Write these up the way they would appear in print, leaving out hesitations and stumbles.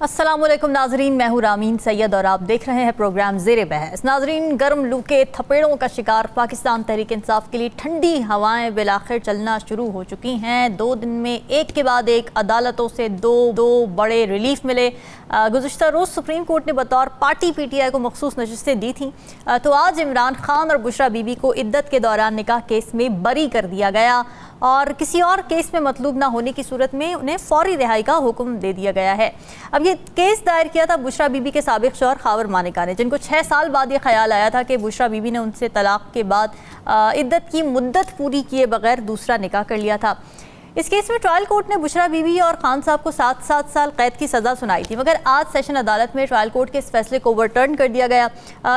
अस्सलामुअलैकुम नाजरीन, मैं हूं रामीन सैयद और आप देख रहे हैं प्रोग्राम ज़ेरे बहस। नाजरीन, गर्म लू के थपेड़ों का शिकार पाकिस्तान तहरीक इंसाफ के लिए ठंडी हवाएं बिलाखिर चलना शुरू हो चुकी हैं। 2 दिन में एक के बाद एक अदालतों से दो बड़े रिलीफ मिले। गुज़िश्ता रोज़ सुप्रीम कोर्ट ने बतौर पार्टी PTI को मखसूस नशिस्तें दी थी, तो आज इमरान खान और बुशरा बीबी को इद्दत के दौरान निकाह केस में बरी कर दिया गया और किसी और केस में मतलूब ना होने की सूरत में उन्हें फौरी रिहाई का हुक्म दे दिया गया है। अब ये केस दायर किया था बुशरा बीबी के साबिक शौहर खावर मानिका ने, जिनको 6 साल बाद ये ख्याल आया था कि बुशरा बीबी ने उनसे तलाक के बाद इद्दत की मुद्दत पूरी किए बगैर दूसरा निकाह कर लिया था। इस केस में ट्रायल कोर्ट ने बुशरा बीबी और खान साहब को 7 साल कैद की सज़ा सुनाई थी, मगर आज सेशन अदालत में ट्रायल कोर्ट के इस फैसले को ओवरटर्न कर दिया गया।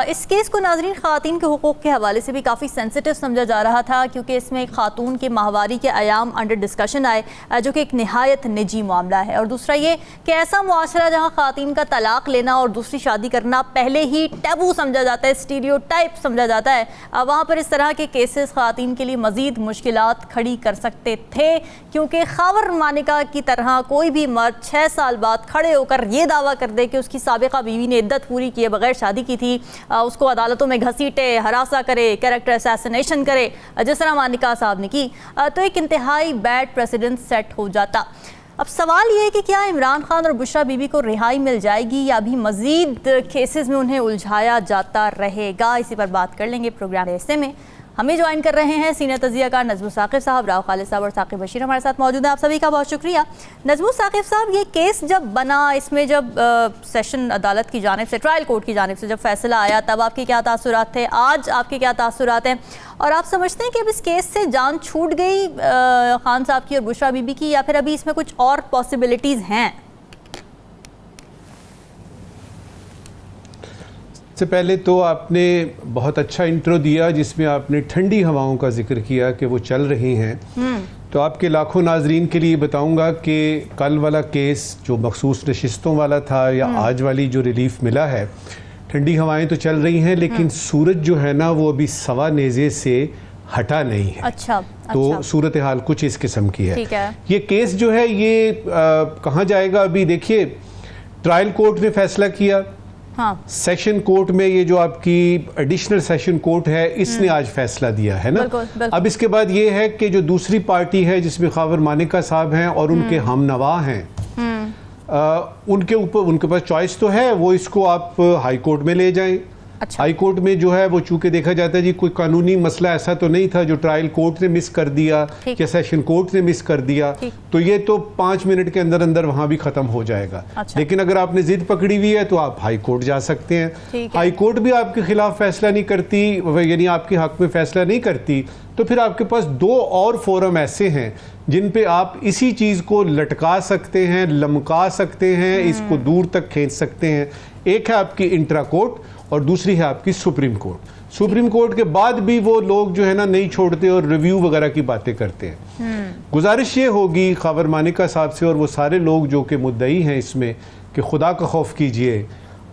इस केस को नाजरीन ख़वातीन के हुकूक़ के हवाले से भी काफ़ी सेंसिटिव समझा जा रहा था, क्योंकि इसमें एक खातून के माहवारी के आयाम अंडर डिस्कशन आए, जो कि एक नहायत निजी मामला है। और दूसरा ये कि ऐसा मुआशरा जहाँ ख़वातीन का तलाक लेना और दूसरी शादी करना पहले ही टैबू समझा जाता है, स्टीरियोटाइप समझा जाता है, वहाँ पर इस तरह के केसेस ख़वातीन के लिए मज़ीद मुश्किलात खड़ी कर सकते थे, क्योंकि खावर मानिका की तरह कोई भी मर्द 6 साल बाद खड़े होकर ये दावा कर दे कि उसकी साबिका बीवी ने इद्दत पूरी किए बगैर शादी की थी, उसको अदालतों में घसीटे, हरासा करे, कैरेक्टर असैसिनेशन करे, जिस तरह मानिका साहब ने की, तो एक इंतहाई बैड प्रेसिडेंट सेट हो जाता। अब सवाल ये है कि क्या इमरान खान और बुशरा बीबी को रिहाई मिल जाएगी या अभी मज़ीद केसेस में उन्हें उलझाया जाता रहेगा? इसी पर बात कर लेंगे प्रोग्राम हिस्से में। हमें ज्वाइन कर रहे हैं सीनियर तज़ियाकार नज़्मु साक़िब साहब, राव खालिद साहब और साक़िब बशीर हमारे साथ मौजूद हैं। आप सभी का बहुत शुक्रिया। नज़्मु साक़िब साहब, ये केस जब बना, इसमें जब सेशन अदालत की जानिब से, ट्रायल कोर्ट की जानिब से जब फैसला आया, तब आपके क्या तासुरात थे? आज आपके क्या तासुरात हैं? और आप समझते हैं कि अब इस केस से जान छूट गई खान साहब की और बुशरा बीबी की, या फिर अभी इसमें कुछ और पॉसिबिलिटीज़ हैं? सबसे पहले तो आपने बहुत अच्छा इंट्रो दिया, जिसमें आपने ठंडी हवाओं का जिक्र किया कि वो चल रही हैं। तो आपके लाखों नाजरीन के लिए बताऊंगा कि कल वाला केस जो मखसूस नशिस्तों वाला था, या आज वाली जो रिलीफ मिला है, ठंडी हवाएं तो चल रही हैं, लेकिन सूरज जो है ना वो अभी सवा नेज़े से हटा नहीं है। अच्छा, तो सूरत हाल कुछ इस किस्म की है। ठीक है। ये केस जो है ये कहाँ जाएगा? अभी देखिए, ट्रायल कोर्ट ने फैसला किया, हाँ। सेशन कोर्ट में ये जो आपकी एडिशनल सेशन कोर्ट है, इसने आज फैसला दिया है ना। बिल्कुल। अब इसके बाद ये है कि जो दूसरी पार्टी है जिसमें खावर मानिका साहब हैं और उनके हमनवा हैं, उनके ऊपर उनके पास चॉइस तो है, वो इसको आप हाई कोर्ट में ले जाएं। अच्छा। हाई कोर्ट में जो है वो चूंकि देखा जाता है जी, कोई कानूनी मसला ऐसा तो नहीं था जो ट्रायल कोर्ट ने मिस कर दिया या सेशन कोर्ट ने मिस कर दिया, तो ये तो 5 मिनट के अंदर अंदर वहां भी खत्म हो जाएगा। अच्छा। लेकिन अगर आपने जिद पकड़ी हुई है तो आप हाई कोर्ट जा सकते हैं। हाई कोर्ट भी आपके खिलाफ फैसला नहीं करती, यानी आपके हक में फैसला नहीं करती, तो फिर आपके पास 2 और फोरम ऐसे हैं जिन पे आप इसी चीज को लटका सकते हैं, लमका सकते हैं, इसको दूर तक खींच सकते हैं। एक है आपकी इंट्रा कोर्ट और दूसरी है आपकी सुप्रीम कोर्ट। सुप्रीम कोर्ट के बाद भी वो लोग जो है ना नहीं छोड़ते और रिव्यू वगैरह की बातें करते हैं। गुजारिश ये होगी खावर मानिका साहब से और वो सारे लोग जो कि मुद्दई हैं इसमें, कि खुदा का खौफ कीजिए,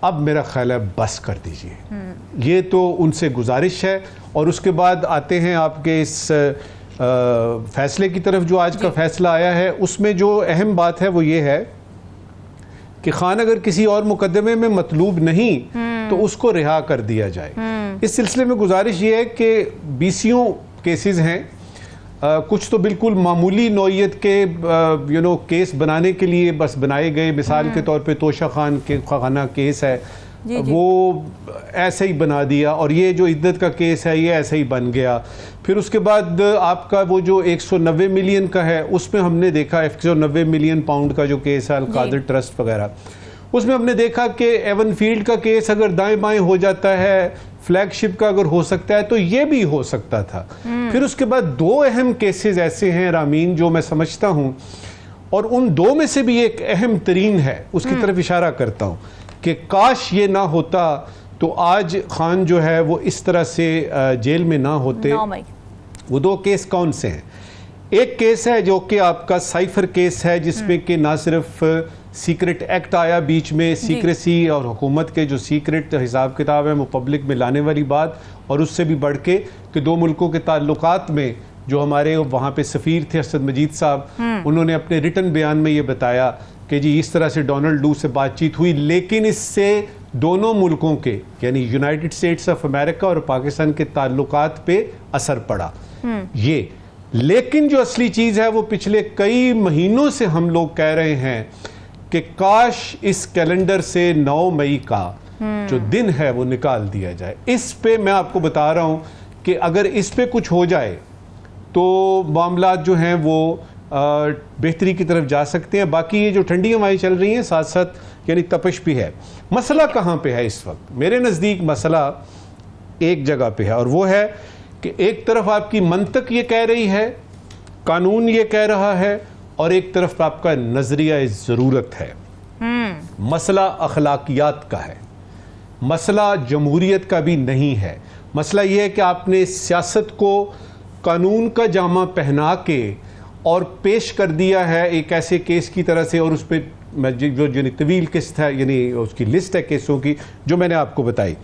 अब मेरा ख्याल है बस कर दीजिए। ये तो उनसे गुजारिश है। और उसके बाद आते हैं आपके इस फैसले की तरफ। जो आज का फैसला आया है उसमें जो अहम बात है वो ये है कि खान अगर किसी और मुकदमे में मतलूब नहीं तो उसको रिहा कर दिया जाए। इस सिलसिले में गुजारिश ये है कि 20 केसेस हैं, कुछ तो बिल्कुल मामूली नौइयत के केस बनाने के लिए बस बनाए गए। मिसाल के तौर पे तोशा खान के खाना केस है, वो ऐसे ही बना दिया, और ये जो इद्दत का केस है ये ऐसे ही बन गया। फिर उसके बाद आपका वो जो 190 मिलियन का है, उसमें हमने देखा 190 मिलियन पाउंड का जो केस है अल-कादिर ट्रस्ट वगैरह, उसमें हमने देखा कि एवन फील्ड का केस अगर दाएं बाएं हो जाता है, फ्लैगशिप का अगर हो सकता है, तो ये भी हो सकता था। फिर उसके बाद 2 अहम केसेस ऐसे हैं रामीन जो मैं समझता हूं, और उन 2 में से भी एक अहम तरीन है, उसकी तरफ इशारा करता हूं कि काश ये ना होता तो आज खान जो है वो इस तरह से जेल में ना होते। वो 2 केस कौन से हैं? एक केस है जो कि आपका साइफर केस है, जिसमें कि ना सिर्फ सीक्रेट एक्ट आया बीच में, सीक्रेसी और हुकूमत के जो सीक्रेट हिसाब किताब है वो पब्लिक में लाने वाली बात, और उससे भी बढ़ के कि 2 मुल्कों के ताल्लुकात में जो हमारे वहाँ पे सफ़ीर थे असद मजीद साहब, उन्होंने अपने रिटन बयान में ये बताया कि जी इस तरह से डोनाल्ड लू से बातचीत हुई, लेकिन इससे दोनों मुल्कों के यानी यूनाइटेड स्टेट्स ऑफ अमेरिका और पाकिस्तान के ताल्लुकात पे असर पड़ा ये। लेकिन जो असली चीज़ है वो पिछले कई महीनों से हम लोग कह रहे हैं कि काश इस कैलेंडर से 9 मई का जो दिन है वो निकाल दिया जाए। इस पे मैं आपको बता रहा हूं कि अगर इस पे कुछ हो जाए तो मामला जो हैं वो बेहतरी की तरफ जा सकते हैं। बाकी ये जो ठंडी हवाएं चल रही हैं साथ साथ यानी तपिश भी है। मसला कहाँ पे है इस वक्त? मेरे नज़दीक मसला एक जगह पे है और वो है कि एक तरफ आपकी मंतक ये कह रही है, कानून ये कह रहा है, और एक तरफ आपका नजरिया ज़रूरत है। मसला अखलाकियात का है, मसला जमहूरियत का भी नहीं है। मसला ये है कि आपने सियासत को कानून का जामा पहना के और पेश कर दिया है एक ऐसे केस की तरह से, और उस पर जो तवील किस्त है यानी उसकी लिस्ट है केसों की जो मैंने आपको बताई।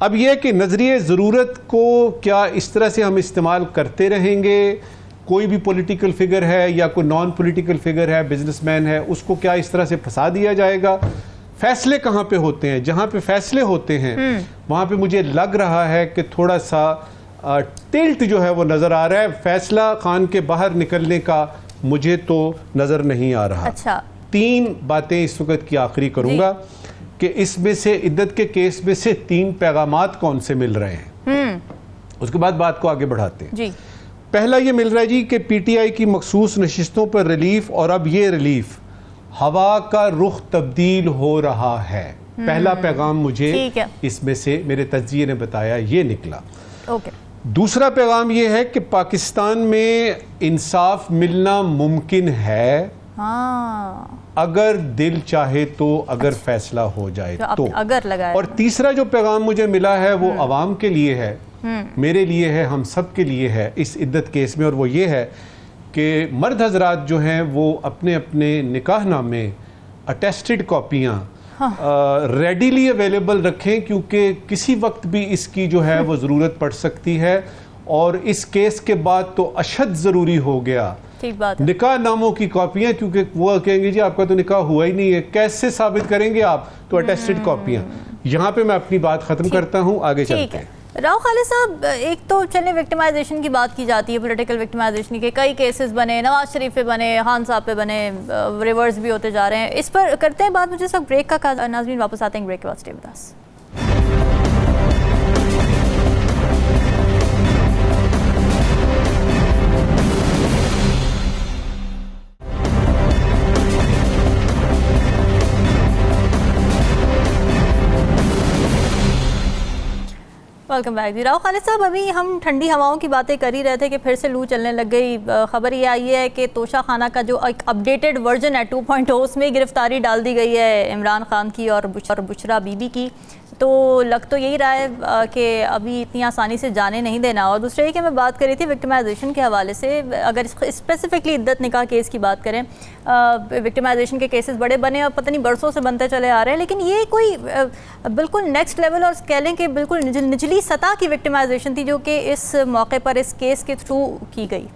अब यह कि नज़रिए ज़रूरत को क्या इस तरह से हम इस्तेमाल करते रहेंगे? कोई भी पॉलिटिकल फिगर है या कोई नॉन पॉलिटिकल फिगर है, बिजनेसमैन है, उसको क्या इस तरह से फंसा दिया जाएगा? फैसले कहाँ पे होते हैं? जहाँ पे फैसले होते हैं वहाँ पे मुझे लग रहा है कि थोड़ा सा टिल्ट जो है वो नज़र आ रहा है। फैसला खान के बाहर निकलने का मुझे तो नज़र नहीं आ रहा। अच्छा, 3 बातें इस वक्त की आखिरी करूँगा कि इसमें से इद्दत के केस में से 3 पैगामात कौन से मिल रहे हैं, उसके बाद बात को आगे बढ़ाते हैं जी। पहला ये मिल रहा है जी कि पीटीआई की मखसूस नशिस्तों पर रिलीफ, और अब ये रिलीफ हवा का रुख तब्दील हो रहा है। पहला पैगाम मुझे इसमें से मेरे तज्जिए ने बताया ये निकला। ओके। दूसरा पैगाम ये है कि पाकिस्तान में इंसाफ मिलना मुमकिन है अगर दिल चाहे तो, अगर फैसला हो जाए तो अगर लगाए। और तीसरा जो पैगाम मुझे मिला है वो अवाम के लिए है, मेरे लिए है, हम सब के लिए है इस इद्दत केस में, और वो ये है कि मर्द हजरात जो हैं वो अपने अपने निकाहनामे अटेस्टेड कॉपियाँ रेडीली अवेलेबल रखें, क्योंकि किसी वक्त भी इसकी जो है वो ज़रूरत पड़ सकती है। और इस केस के बाद तो अशद ज़रूरी हो गया निकाह नामों की कॉपियाँ, क्योंकि वो कहेंगे जी आपका तो निकाह हुआ ही नहीं है, कैसे साबित करेंगे आप? तो अटेस्टेड कॉपियाँ। यहाँ पे मैं अपनी बात ख़त्म करता हूँ, आगे चलते हैं। राव खालिद साहब, एक तो चलिए विक्टिमाइजेशन की बात की जाती है, पॉलिटिकल विक्टिमाइजेशन के कई केसेस बने, नवाज शरीफ पे बने, खान साहब पे बने, रिवर्स भी होते जा रहे हैं। इस पर करते हैं बात। मुझे सब ब्रेक का नाज़रीन वापस आते हैं ब्रेक के बाद। Stay with us. Welcome back जी। राव खालिद साहब, अभी हम ठंडी हवाओं की बातें कर ही रहे थे कि फिर से लू चलने लग गई। खबर ये आई है कि तोशा खाना का जो एक अपडेटेड वर्जन है 2.0 उसमें गिरफ्तारी डाल दी गई है इमरान खान की और बुशरा बीबी की। तो लग तो यही रहा है कि अभी इतनी आसानी से जाने नहीं देना। और दूसरे कि मैं बात कर रही थी विक्टिमाइजेशन के हवाले से, अगर स्पेसिफिकली इद्दत निकाह केस की बात करें, विक्टिमाइजेशन के केसेस बड़े बने और पता नहीं बरसों से बनते चले आ रहे हैं, लेकिन ये कोई बिल्कुल नेक्स्ट लेवल और कह लें कि बिल्कुल निचली सतह की विक्टिमाइजेशन थी जो कि इस मौके पर इस केस के थ्रू की गई।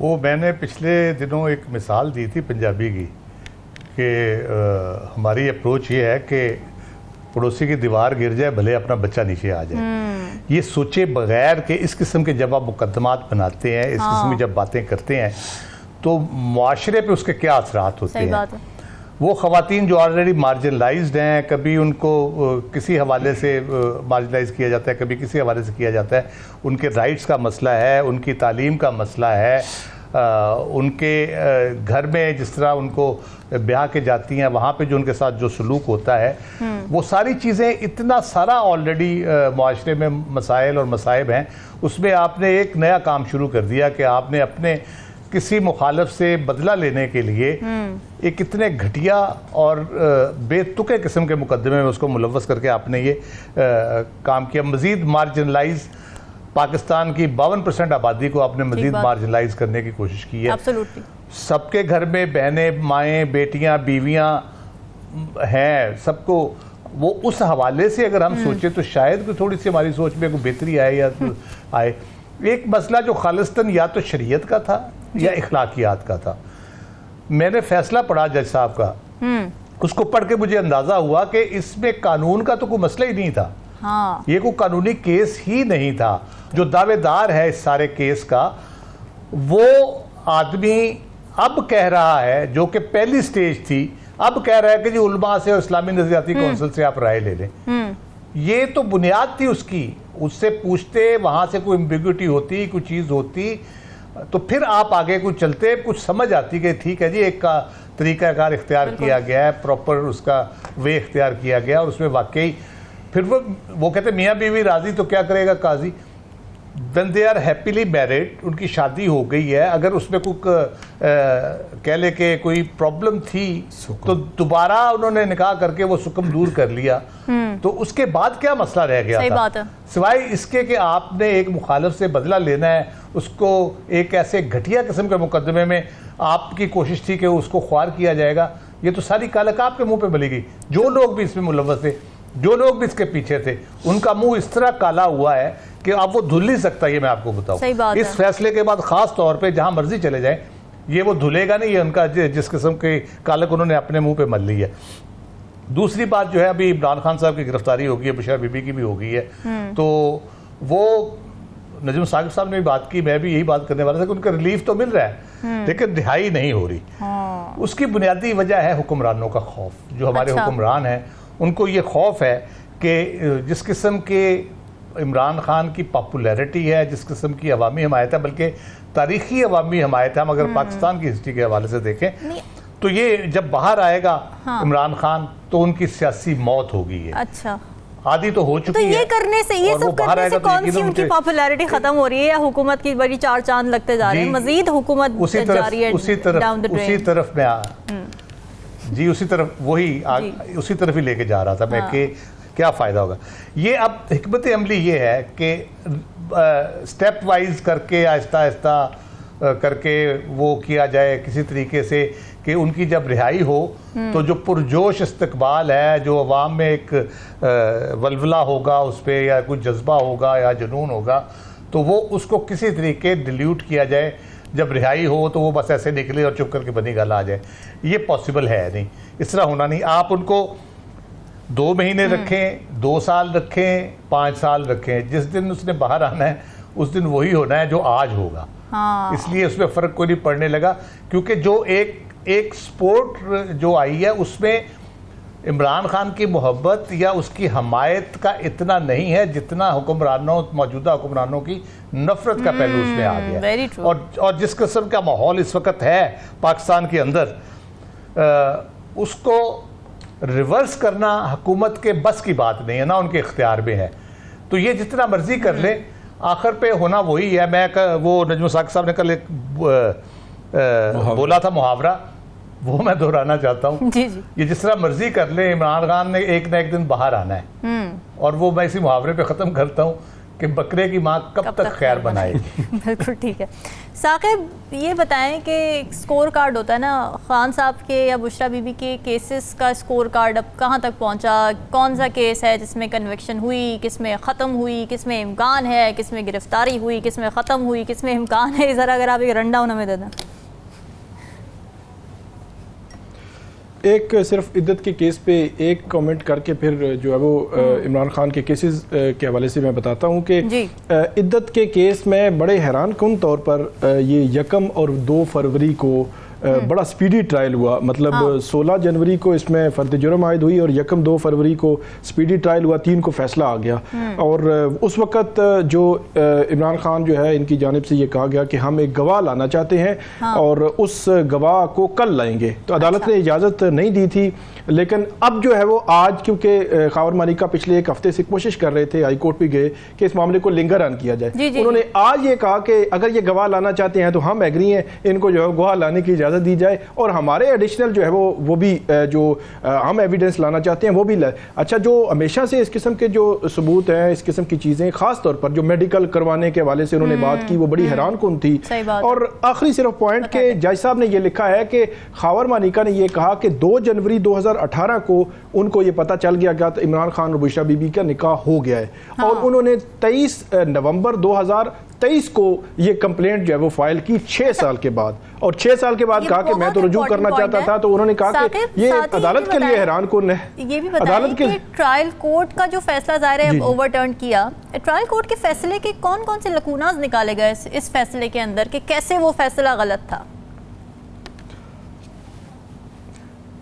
वो मैंने पिछले दिनों एक मिसाल दी थी पंजाबी की कि हमारी अप्रोच ये है कि पड़ोसी की दीवार गिर जाए भले अपना बच्चा नीचे आ जाए। ये सोचे बगैर कि इस किस्म के जब आप मुकदमात बनाते हैं, इस किस्म की जब बातें करते हैं तो मुआशरे पे उसके क्या असरात होते हैं। वो ख़वातीन जो ऑलरेडी मार्जिनलाइज्ड हैं, कभी उनको किसी हवाले से मार्जिनलाइज किया जाता है, कभी किसी हवाले से किया जाता है, उनके राइट्स का मसला है, उनकी तालीम का मसला है, उनके घर में जिस तरह उनको ब्याह के जाती हैं वहाँ पे जो उनके साथ जो सलूक होता है, वो सारी चीज़ें इतना सारा ऑलरेडी मुआशरे में मसाइल और मसाइब हैं। उसमें आपने एक नया काम शुरू कर दिया कि आपने अपने किसी मुखालिफ से बदला लेने के लिए एक इतने घटिया और बेतुके किस्म के मुकदमे में उसको मुलव्वस करके आपने ये काम किया। मज़ीद मार्जिनलाइज पाकिस्तान की 52% आबादी को आपने मज़ीद मार्जिनलाइज करने की कोशिश की है। Absolutely. सबके घर में बहनें, माएँ, बेटियाँ, बीवियाँ हैं, सबको वो उस हवाले से अगर हम सोचें तो शायद कोई थोड़ी सी हमारी सोच में कोई बेहतरी आए या आए। एक मसला जो खालिस्तन या तो शरीयत का था या इखलाकियात का था। मैंने फैसला पढ़ा जज साहब का, उसको पढ़ के मुझे अंदाजा हुआ कि इसमें कानून का तो कोई मसला ही नहीं था। हाँ। ये कोई कानूनी केस ही नहीं था। जो दावेदार है इस सारे केस का, वो आदमी अब कह रहा है, जो कि पहली स्टेज थी, अब कह रहा है कि जी उलमा से और इस्लामी नजरियाती काउंसिल से आप राय ले लें। ये तो बुनियाद थी उसकी, उससे पूछते, वहां से कोई एम्बिग्युइटी होती, कोई चीज होती, तो फिर आप आगे कुछ चलते, कुछ समझ आती कि ठीक है जी एक का तरीकाकार इख्तियार किया गया है, प्रॉपर उसका वे इख्तियार किया गया, और उसमें वाकई फिर वो कहते मियाँ बीवी राजी तो क्या करेगा काजी। When they are happily married, उनकी शादी हो गई है, अगर उसमें कोई कह ले के कोई प्रॉब्लम थी तो दोबारा उन्होंने निकाह करके वो सुकम दूर कर लिया, तो उसके बाद क्या मसला रह गया सही था? बात है। सिवाय इसके कि आपने एक मुखालिफ से बदला लेना है, उसको एक ऐसे घटिया किस्म के मुकदमे में आपकी कोशिश थी कि उसको ख्वार किया जाएगा। ये तो सारी कालक आपके मुंह पे बली गई। जो लोग भी इसमें मुलव्वस थे, जो लोग भी इसके पीछे थे, उनका मुंह इस तरह काला हुआ है कि अब वो धुल नहीं सकता। ये मैं आपको बताऊं, इस फैसले के बाद खास तौर पे जहां मर्जी चले जाएं, ये वो धुलेगा नहीं। ये उनका जिस किस्म के कालक उन्होंने अपने मुंह पे मल ली है। दूसरी बात जो है, अभी इमरान खान साहब की गिरफ्तारी हो गई है, बशीर बीबी की भी हो गई है, तो वो नजम साकिब साहब ने भी बात की, मैं भी यही बात करने वाला था कि उनका रिलीफ तो मिल रहा है लेकिन रिहाई नहीं हो रही। उसकी बुनियादी वजह है हुक्मरानों का खौफ। जो हमारे हुक्मरान हैं उनको ये खौफ है कि जिस किस्म के इमरान खान की पॉपुलैरिटी है, जिस किस्म की अवामी हमायत है, बल्कि तारीखी अवामी हमायत है, हम अगर पाकिस्तान की हिस्ट्री के हवाले से देखें तो ये जब बाहर आएगा इमरान खान तो उनकी सियासी मौत होगी। ये अच्छा, आदि तो हो चुकी है। तो ये करने से, ये सब करने से कौन सी उनकी पॉपुलैरिटी खत्म हो रही है या हुकूमत की बड़ी चार चांद लगते जा रहे हैं? मजीद हुकूमत जारी है उसी तरफ मैं जी उसी तरफ उसी तरफ ही लेके जा रहा था मैं कि क्या फ़ायदा होगा। ये अब हिकमत अमली ये है कि स्टेप वाइज करके, आहिस्ता आहिस्ता करके वो किया जाए किसी तरीके से कि उनकी जब रिहाई हो तो जो पुरजोश इस्तकबाल है, जो अवाम में एक वलवला होगा उस पर, या कुछ जज्बा होगा या जुनून होगा, तो वो उसको किसी तरीके डिल्यूट किया जाए। जब रिहाई हो तो वो बस ऐसे निकले और चुप करके बनी गल आ जाए। ये पॉसिबल है नहीं, इस तरह होना नहीं। आप उनको 2 महीने रखें, 2 साल रखें, 5 साल रखें, जिस दिन उसने बाहर आना है उस दिन वही होना है जो आज होगा। इसलिए उसमें फ़र्क कोई नहीं पड़ने लगा, क्योंकि जो एक स्पोर्ट जो आई है उसमें इमरान खान की मोहब्बत या उसकी हमायत का इतना नहीं है जितना हुक्मरानों, मौजूदा हुक्मरानों की नफरत का पहलू उसमें आ गया। और जिस किस्म का माहौल इस वक्त है पाकिस्तान के अंदर, उसको रिवर्स करना हुकूमत के बस की बात नहीं है, ना उनके इख्तियार में है। तो ये जितना मर्जी कर ले, आखिर पे होना वही है। वो नजम साकिब साहब ने कल एक बोला था मुहावरा, वो मैं दोहराना चाहता हूँ। ये जिस तरह मर्जी कर ले, इमरान खान ने एक ना एक दिन बाहर आना है। और वो मैं इसी मुहावरे पे ख़त्म करता हूँ कि बकरे की माँ कब तक खैर बनाएगी। बिल्कुल ठीक है। साकिब, ये बताएं कि स्कोर कार्ड होता है ना, खान साहब के या बुशरा बीबी के केसेस का स्कोर कार्ड अब कहाँ तक पहुँचा? कौन सा केस है जिसमें कन्विक्शन हुई, किस में ख़त्म हुई, किस में इम्कान है, किस में गिरफ्तारी हुई, किस में ख़त्म हुई, किस में इम्कान है? ज़रा अगर आप एक रन डाउन हमें दे दें। एक सिर्फ इद्दत के केस पे एक कमेंट करके फिर जो है वो इमरान खान के केसेस के हवाले से मैं बताता हूँ कि इद्दत के केस में बड़े हैरान कुन तौर पर ये 1 और 2 फरवरी को बड़ा स्पीडी ट्रायल हुआ। मतलब 16 जनवरी को इसमें फर्द जुर्म आयद हुई और 1-2 फरवरी को स्पीडी ट्रायल हुआ, 3 को फैसला आ गया। और उस वक़्त जो इमरान खान जो है, इनकी जानिब से ये कहा गया कि हम एक गवाह लाना चाहते हैं और उस गवाह को कल लाएंगे। तो अदालत ने इजाज़त नहीं दी थी, लेकिन अब जो है वो आज, क्योंकि खावर मालिका पिछले 1 हफ्ते से कोशिश कर रहे थे, हाई कोर्ट भी गए कि इस मामले को लिंगर ऑन किया जाए। उन्होंने आज ये कहा कि अगर ये गवाह लाना चाहते हैं तो हम एग्री हैं, इनको जो है गवाह लाने की इजाज़त दी जाए और हमारे एडिशनल जो है वो भी जो हम एविडेंस लाना चाहते हैं वो भी लाए। अच्छा, जो हमेशा से इस किस्म के जो सबूत हैं, इस किस्म की चीज़ें, ख़ास तौर पर जो मेडिकल करवाने के हवाले से उन्होंने बात की, वो बड़ी हैरान कुन थी। और आखिरी सिर्फ पॉइंट के जज साहब ने ये लिखा है कि खावर मानिका ने ये कहा कि 2 जनवरी 2018 को उनको ये पता चल गया कि इमरान खान और बुशरा बीबी का निकाह हो गया है और उन्होंने 23 नवंबर 2023 23 को ये कंप्लेंट जो है वो फाइल की 6 साल के बाद, और 6 साल के बाद कहा कि मैं तो रुजू करना चाहता था, तो उन्होंने कहा कि ये अदालत के लिए हैरान कुन है। ये भी बताइए कि ट्रायल कोर्ट का जो फैसला ज़ाहिर है ओवरटर्न किया, ट्रायल कोर्ट के फैसले के कौन कौन से लकूनाज निकाले गए इस फैसले के अंदर कि कैसे वो फैसला गलत था?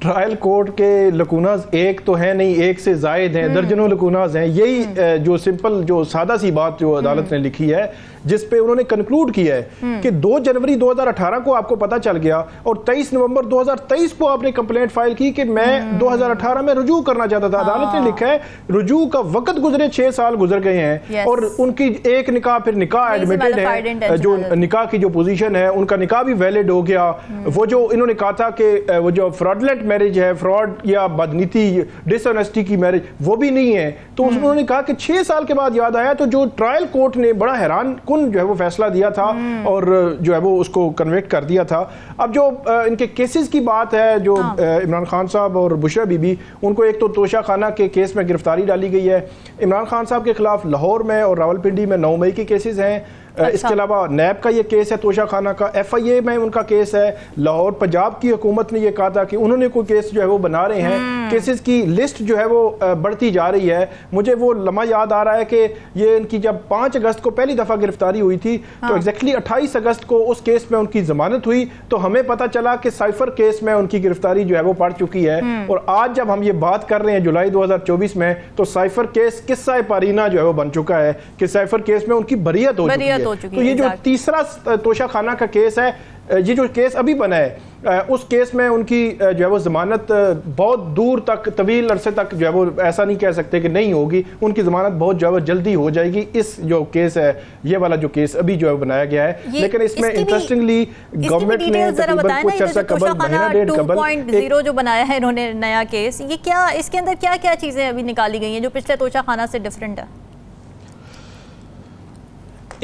ट्रायल कोर्ट के लकूनाज एक तो है नहीं, एक से जायद हैं, दर्जनों लकूनाज हैं। यही जो सिंपल जो सादा सी बात जो अदालत ने लिखी है, जिस पे उन्होंने कंक्लूड किया है कि 2 जनवरी 2018 को आपको पता चल गया और 23 नवंबर 2023 को आपने कंप्लेंट फाइल की कि मैं 2018 में रुजू करना चाहता था। अदालत ने लिखा है रुजू का वक्त गुजरे 6 साल गुजर गए हैं और उनकी एक निकाह फिर निकाह एडमिटेड है, जो निकाह की जो पोजीशन है उनका निकाह भी वैलिड हो गया। वो जो इन्होंने कहा था कि वो जो फ्रॉडलेंट मैरिज है, फ्रॉड या बदनीति डिसऑनेस्टी की मैरिज, वो भी नहीं है। तो उन्होंने कहा कि 6 साल के बाद याद आया, तो जो ट्रायल कोर्ट ने बड़ा हैरान जो है वो फैसला दिया था और जो है वो उसको कन्विक्ट कर दिया था। अब जो इनके केसेस की बात है, जो इमरान खान साहब और बुशरा बीबी, उनको एक तो तोशा खाना के केस में गिरफ्तारी डाली गई है। इमरान खान साहब के खिलाफ लाहौर में और रावलपिंडी में 9 मई के केसेस हैं। इसके अलावा नैब का ये केस है तोशा खाना का, FIA में उनका केस है। लाहौर पंजाब की हुकूमत ने ये कहा था कि उन्होंने कोई केस जो है वो बना रहे हैं। केसेस की लिस्ट जो है वो बढ़ती जा रही है। मुझे वो लम्हा याद आ रहा है कि ये इनकी जब 5 अगस्त को पहली दफ़ा गिरफ्तारी हुई थी, तो एग्जैक्टली 28 अगस्त को उस केस में उनकी जमानत हुई, तो हमें पता चला कि साइफर केस में उनकी गिरफ्तारी जो है वो पड़ चुकी है। और आज जब हम ये बात कर रहे हैं जुलाई 2024 में, तो साइफर केस किस्सा पारीना जो है वो बन चुका है कि साइफर केस में उनकी बरियत हो चुकी है। तो ये जो तीसरा तोशा खाना का केस है, ये जो केस अभी बना है, उस केस में उनकी जो है वो जमानत बहुत दूर तक, तवील अरसे तक जो है वो ऐसा नहीं कह सकते कि नहीं होगी, उनकी जमानत बहुत जो है वो जल्दी हो जाएगी। इस जो केस है, ये वाला जो केस अभी जो है बनाया गया है, लेकिन इसमें इंटरेस्टिंगली गवर्नमेंट ने तकरीबन कुछ अर्सा कबल, महीना डेढ़ कबल 2.0 जो बनाया है इन्होंने नया केस, ये क्या, इसके अंदर क्या क्या चीजें अभी निकाली गई हैं जो पिछले तोशा खाना से डिफरेंट है?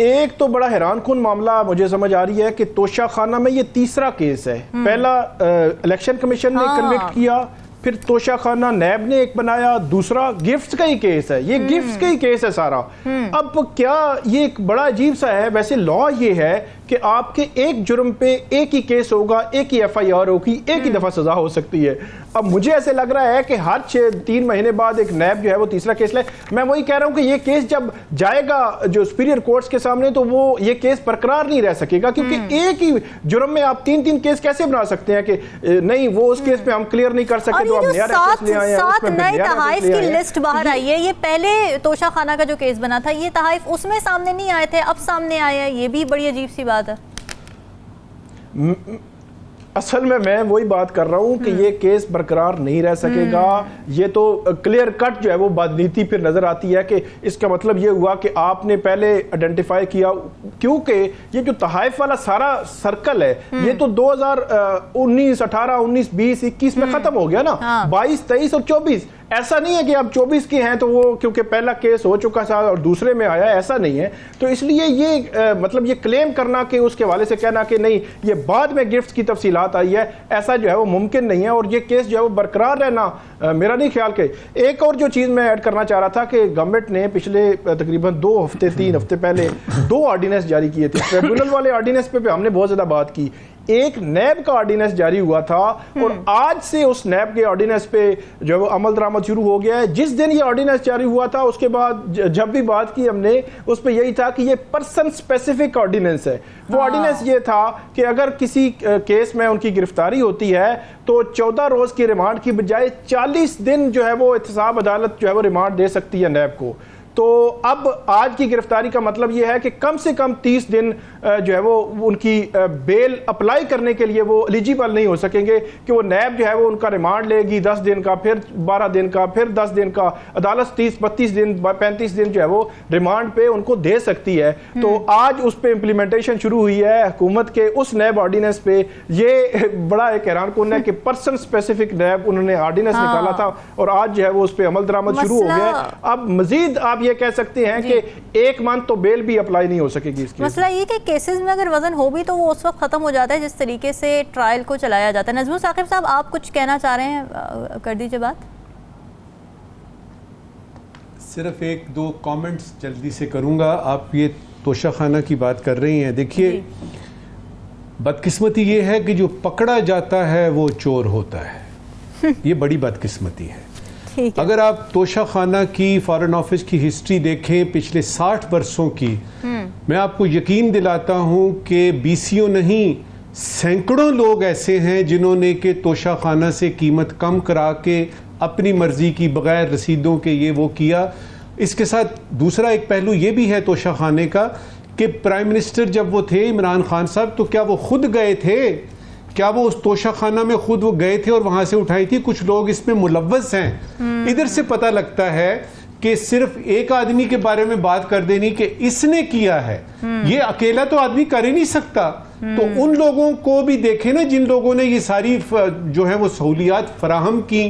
एक तो बड़ा हैरानकुन मामला मुझे समझ आ रही है कि तोशा खाना में ये तीसरा केस है। पहला इलेक्शन कमीशन ने कन्विक्ट किया, फिर तोशा खाना नैब ने एक बनाया, दूसरा गिफ्ट्स का ही केस है। ये गिफ्ट्स का ही केस है सारा। अब क्या ये एक बड़ा अजीब सा है। वैसे लॉ ये है कि आपके एक जुर्म पे एक ही केस होगा, एक ही FIR होगी, एक ही दफा सजा हो सकती है। अब मुझे ऐसे लग रहा है कि हर 3 महीने बाद एक नैब जो है वो तीसरा केस ले। मैं वही कह रहा हूं कि ये केस जब जाएगा जो सुपीरियर कोर्ट्स के सामने, तो वो ये केस बरकरार नहीं रह सकेगा, क्योंकि एक ही जुर्म में आप 3-3 केस कैसे बना सकते हैं कि नहीं वो उस केस पे हम क्लियर नहीं कर सके, तो आप नया केस ले आए हैं। 7 नए तहाइफ की लिस्ट बाहर आई है। ये पहले तोशा खाना का जो केस बना था, ये तहाइफ उसमें सामने नहीं आए थे, अब सामने आए हैं। ये भी बड़ी अजीब सी बात है। असल में मैं वही बात कर रहा हूं कि ये केस बरकरार नहीं रह सकेगा। ये तो क्लियर कट जो है वो बदनीति फिर नजर आती है कि इसका मतलब ये हुआ कि आपने पहले आइडेंटिफाई किया, क्योंकि ये जो तहाइफ वाला सारा सर्कल है, ये तो 2019, 18, 19, 20, 21 में खत्म हो गया ना। 22, 23 और 24 ऐसा नहीं है कि आप 24 के हैं तो वो क्योंकि पहला केस हो चुका था और दूसरे में आया, ऐसा नहीं है। तो इसलिए ये मतलब ये क्लेम करना कि उसके हवाले से कहना कि नहीं ये बाद में गिफ्ट की तफसीलात आई है, ऐसा जो है वो मुमकिन नहीं है। और ये केस जो है वो बरकरार रहना मेरा नहीं ख्याल के। एक और जो चीज़ मैं ऐड करना चाह रहा था कि गवर्नमेंट ने पिछले तकरीबन 2 हफ्ते 3 हफ्ते पहले 2 ऑर्डिनेंस जारी किए थे। ट्रिब्यूनल वाले ऑर्डिनेंस पे हमने बहुत ज़्यादा बात की। एक नैब का ऑर्डिनेंस जारी हुआ था और आज से उस नैब के ऑर्डिनेंस पे जो वो अमल दरामद शुरू हो गया है। जिस दिन ये ऑर्डिनेंस जारी हुआ था उसके बाद जब भी बात की हमने उस पे यही था कि ये पर्सन स्पेसिफिक ऑर्डिनेंस है। वो ऑर्डिनेंस ये था कि अगर किसी केस में उनकी गिरफ्तारी होती है तो 14 रोज की रिमांड की बजाय 40 दिन जो है वो एहतसाब अदालत जो है वो रिमांड दे सकती है नैब को। तो अब आज की गिरफ्तारी का मतलब यह है कि कम से कम 30 दिन जो है वो उनकी बेल अप्लाई करने के लिए वो एलिजिबल नहीं हो सकेंगे कि वो नैब जो है वो उनका रिमांड लेगी 10 दिन का, फिर 12 दिन का, फिर 10 दिन का। अदालत 30-32 दिन 35 दिन जो है वो रिमांड पे उनको दे सकती है। तो आज उस पर इम्प्लीमेंटेशन शुरू हुई है हुकूमत के उस नैब ऑर्डिनेंस पे। ये बड़ा एक हैरानकुन है कि पर्सन स्पेसिफिक नैब उन्होंने ऑर्डिनेंस निकाला था और आज जो है वो उस पर अमल दरामद शुरू हो गया। अब मजीद आप ये कह सकते हैं कि 1 मंथ तो बेल भी अप्लाई नहीं हो सकेगी इसकी। मसला ये कि केसेस में अगर वजन हो भी तो वो उस वक्त खत्म हो जाता है जिस तरीके से ट्रायल को चलाया जाता है। नजमुल साकिब साहब, आप कुछ कहना चाह रहे हैं, कर दीजिए बात। सिर्फ 1-2 कमेंट्स जल्दी से करूंगा। आप ये तोशा खाना की बात कर रही हैं, देखिए बदकिस्मती ये है कि जो पकड़ा जाता है वो चोर होता है। ये बड़ी बदकिस्मती है। अगर आप तोशा खाना की फॉरेन ऑफिस की हिस्ट्री देखें पिछले 60 वर्षों की, मैं आपको यकीन दिलाता हूं कि बीसियों नहीं सैकड़ों लोग ऐसे हैं जिन्होंने के तोशा खाना से कीमत कम करा के अपनी मर्जी की बगैर रसीदों के ये वो किया। इसके साथ दूसरा एक पहलू ये भी है तोशा खाने का कि प्राइम मिनिस्टर जब वो थे इमरान खान साहब, तो क्या वो खुद गए थे? क्या वो उस तोशा खाना में खुद वो गए थे और वहां से उठाई थी? कुछ लोग इसमें मुलव्वस हैं। इधर से पता लगता है कि सिर्फ एक आदमी के बारे में बात कर देनी कि इसने किया है, ये अकेला तो आदमी कर ही नहीं सकता। तो उन लोगों को भी देखे ना जिन लोगों ने ये सारी जो है वो सहूलियात फराहम की।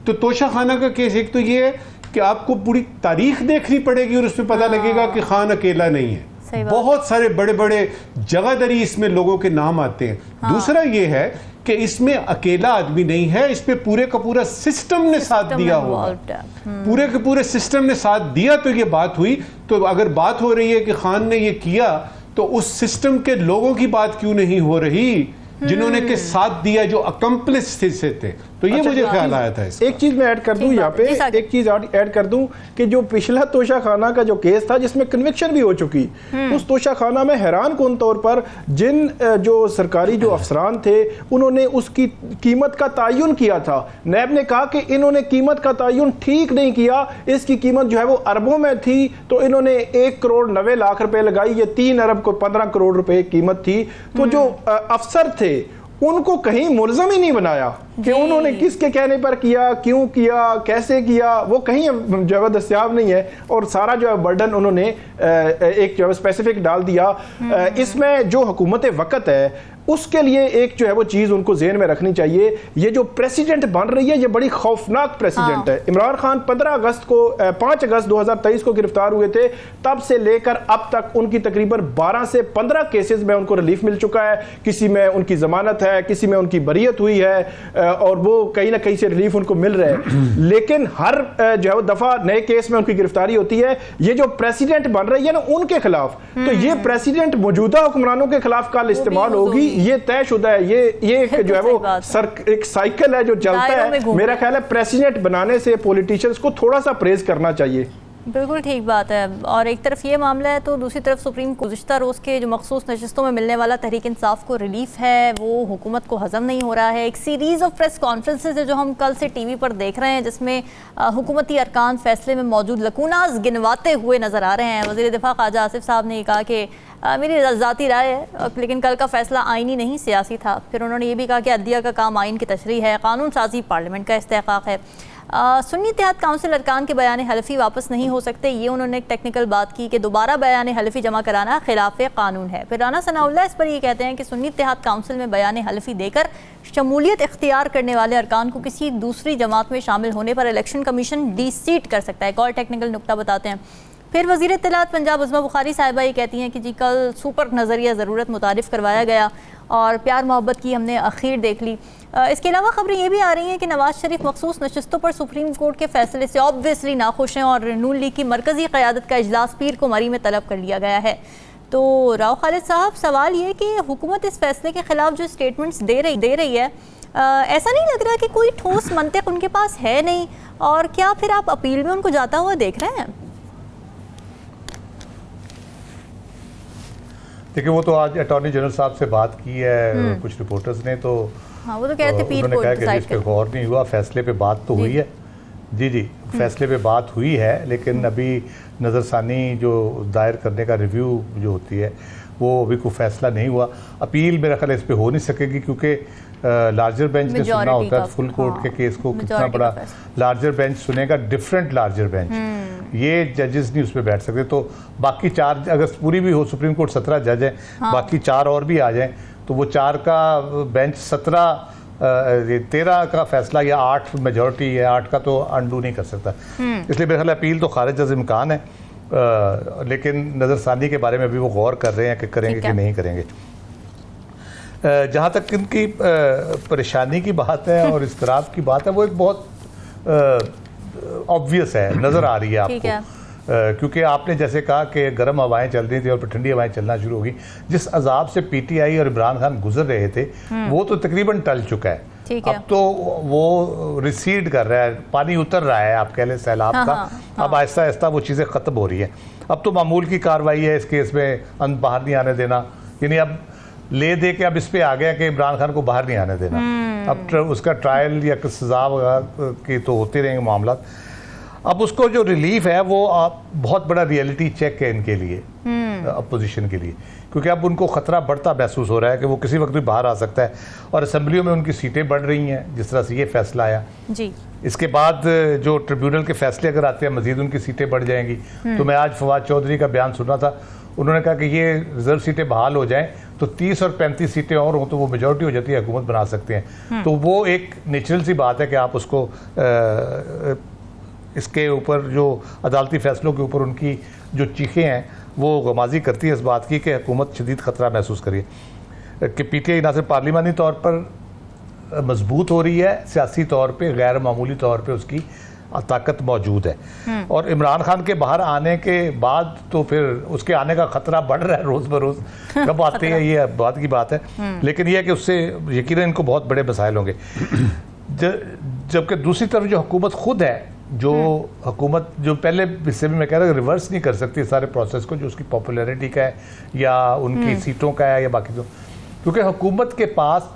तो तोशा खाना का केस एक तो ये है कि आपको पूरी तारीख देखनी पड़ेगी और उसमें पता लगेगा कि खान अकेला नहीं है, बहुत सारे बड़े बड़े जगहदरी इसमें लोगों के नाम आते हैं। दूसरा ये है कि इसमें अकेला आदमी नहीं है, इस पे पूरे का पूरा सिस्टम ने साथ दिया हुआ, पूरे के पूरे सिस्टम ने साथ दिया तो ये बात हुई। तो अगर बात हो रही है कि खान ने ये किया, तो उस सिस्टम के लोगों की बात क्यों नहीं हो रही जिन्होंने के साथ दिया, जो अकम्प्लिस से थे? तो ये मुझे ख्याल आया था। एक चीज मैं ऐड कर दूं यहाँ पे, एक चीज ऐड कर दूं कि जो पिछला तोशा खाना का जो केस था जिसमें कन्विक्शन भी हो चुकी, उस तोशा खाना में हैरान कौन तौर पर जिन जो सरकारी जो अफसरान थे उन्होंने उसकी कीमत का तयन किया था। नैब ने कहा कि इन्होंने कीमत का तयन ठीक नहीं किया, इसकी कीमत जो है वो अरबों में थी, तो इन्होंने 1 करोड़ 90 लाख रुपए लगाई, ये 3 अरब को 15 करोड़ रुपए कीमत थी। तो जो अफसर थे उनको कहीं मुलजम ही नहीं बनाया कि उन्होंने किसके कहने पर किया, क्यों किया, कैसे किया, वो कहीं जो है दस्तियाब नहीं है। और सारा जो है बर्डन उन्होंने एक जो है स्पेसिफिक डाल दिया। इसमें जो हुकूमत वक्त है उसके लिए एक जो है वो चीज़ उनको जेहन में रखनी चाहिए, ये जो प्रेसिडेंट बन रही है ये बड़ी खौफनाक प्रेसिडेंट है। इमरान खान 5 अगस्त 2023 को गिरफ्तार हुए थे, तब से लेकर अब तक उनकी तकरीबन 12 से 15 केसेस में उनको रिलीफ मिल चुका है। किसी में उनकी जमानत है, किसी में उनकी बरीयत हुई है और वो कहीं ना कहीं से रिलीफ उनको मिल रहा है। लेकिन हर जो है वो दफा नए केस में उनकी गिरफ्तारी होती है। ये जो प्रेसिडेंट बन रही है ना उनके खिलाफ, तो ये प्रेसिडेंट मौजूदा हुक्मरानों के खिलाफ कल इस्तेमाल होगी, ये तयशुदा है। ये एक जो है वो एक साइकिल है जो चलता है। मेरा ख्याल है प्रेसिडेंट बनाने से पॉलिटिशियंस को थोड़ा सा प्रेज करना चाहिए। बिल्कुल ठीक बात है। और एक तरफ ये मामला है तो दूसरी तरफ सुप्रीम गुज़िश्ता रोज़ के जो मखसूस नशिस्तों में मिलने वाला तहरीक इंसाफ को रिलीफ है वो हुकूमत को हज़म नहीं हो रहा है। एक सीरीज़ ऑफ प्रेस कॉन्फ्रेंसेज है जो हम कल से टीवी पर देख रहे हैं, जिसमें हुकूमती अरकान फैसले में मौजूद लकूनास गिनवाते हुए नज़र आ रहे हैं। वज़ीर दिफा ख्वाजा आसिफ साहब ने कहा कि मेरी ज़ाती राय है, लेकिन कल का फैसला आइनी नहीं सियासी था। फिर उन्होंने ये भी कहा कि अदलिया का काम आइन की तशरीह है, कानून साजी पार्लियामेंट का इस्तेहक़ाक़ है। सुन्नी इत्तेहाद काउंसिल अरकान के बयान हलफी वापस नहीं हो सकते, ये उन्होंने एक टेक्निकल बात की कि दोबारा बयान हलफी जमा कराना खिलाफ कानून है। फिर राना सनाउल्लाह इस पर ये कहते हैं कि सुन्नी इत्तेहाद काउंसिल में बयान हलफी देकर शमूलियत इख्तियार करने वाले अरकान को किसी दूसरी जमात में शामिल होने पर इलेक्शन कमीशन डी-सीट कर सकता है। एक और टेक्निकल नुक्ता बताते हैं। फिर वज़ीर इत्तलात पंजाब उज़्मा बुखारी साहिबा ये कहती हैं कि जी कल सुपर नज़रिया ज़रूरत मुतारिफ़ करवाया गया और प्यार मोहब्बत की हमने आखिर देख ली। इसके अलावा खबरें ये भी आ रही हैं कि नवाज शरीफ मखसूस नशिस्तों पर सुप्रीम कोर्ट के फैसले से ऑब्वियसली नाखुश हैं और नून लीग की मरकज़ी क़यादत का इजलास पीर को मरी में तलब कर लिया गया है। तो राव खालिद साहब, सवाल ये कि हुकूमत इस फैसले के ख़िलाफ़ जो स्टेटमेंट्स दे रही है, ऐसा नहीं लग रहा कि कोई ठोस मंतिक उनके पास है नहीं? और क्या फिर आप अपील में उनको जाता हुआ देख रहे हैं? देखिए, वो तो आज अटॉर्नी जनरल साहब से बात की है कुछ रिपोर्टर्स ने, तो हाँ, वो तो कह रहे थे पीर उन्होंने कहा कि इस पे गौर नहीं हुआ, फैसले पे बात तो हुई है। जी फैसले पे बात हुई है, लेकिन अभी नज़रसानी जो दायर करने का रिव्यू जो होती है वो अभी कोई फैसला नहीं हुआ। अपील मेरा ख्याल इस पे हो नहीं सकेगी क्योंकि लार्जर बेंच ने सुनना होता है फुल कोर्ट के केस को। कितना बड़ा लार्जर बेंच सुनेगा, डिफरेंट लार्जर बेंच, ये जजेस नहीं उस पर बैठ सकते। तो बाकी 4 अगस्त पूरी भी हो, सुप्रीम कोर्ट 17 जज हैं, बाकी 4 और भी आ जाएं, तो वो 4 का बेंच 13 का फैसला या 8 मेजॉरिटी है, 8 का तो अनडू नहीं कर सकता। इसलिए मेरा ख्याल अपील तो खारिज अज़ इम्कान है, लेकिन नज़रसानी के बारे में अभी वो गौर कर रहे हैं कि करेंगे कि नहीं करेंगे। जहाँ तक इनकी परेशानी की बात है और इस्तराब की बात है, वो एक बहुत ऑब्वियस है, नज़र आ रही है आपको क्योंकि आपने जैसे कहा कि गर्म हवाएं चल रही थी और फिर ठंडी हवाएं चलना शुरू होगी। जिस अजाब से पीटीआई और इमरान खान गुजर रहे थे वो तो तकरीबन टल चुका है। अब तो वो रिसीड कर रहा है, पानी उतर रहा है, आप कह लें सैलाब का। अब आहिस्ता आहिस्ता वो चीज़ें ख़त्म हो रही हैं। अब तो मामूल की कार्रवाई है इस केस में, बाहर नहीं आने देना, यानी अब ले दे के अब इस पे आ गया कि इमरान खान को बाहर नहीं आने देना। अब उसका ट्रायल या सजा की तो होते रहेंगे मामला। अब उसको जो रिलीफ है वो बहुत बड़ा रियलिटी चेक है इनके लिए, अपोजिशन के लिए, क्योंकि अब उनको खतरा बढ़ता महसूस हो रहा है कि वो किसी वक्त भी बाहर आ सकता है। और असेंबलियों में उनकी सीटें बढ़ रही हैं जिस तरह से ये फैसला आया जी। इसके बाद जो ट्रिब्यूनल के फैसले अगर आते हैं मजीद उनकी सीटें बढ़ जाएंगी। तो मैं आज फवाद चौधरी का बयान सुना था, उन्होंने कहा कि ये रिजर्व सीटें बहाल हो जाएं तो 30 और 35 सीटें और हों तो वो मेजॉरिटी हो जाती है, हुकूमत बना सकते हैं। तो वो एक नेचुरल सी बात है कि आप उसको इसके ऊपर जो अदालती फैसलों के ऊपर उनकी जो चीखें हैं वो गमाजी करती है इस बात की कि हुकूमत शदीद ख़तरा महसूस करिए कि पीटीआई ना सिर्फ पार्लिमानी तौर पर मजबूत हो रही है, सियासी तौर पे गैर मामूली तौर पे उसकी ताकत मौजूद है। और इमरान खान के बाहर आने के बाद तो फिर उसके आने का ख़तरा बढ़ रहा है रोज़ बरोज़, कब आते हैं ये बात की बात है। लेकिन यह है कि उससे यकीनन इनको बहुत बड़े मसाइल होंगे। जबकि दूसरी तरफ जो हुकूमत खुद है, जो हुकूमत जो पहले हिस्से में मैं कह रहा हूँ रिवर्स नहीं कर सकती सारे प्रोसेस को, जो उसकी पॉपुलैरिटी का है या उनकी सीटों का है या बाकी जो, क्योंकि हुकूमत के पास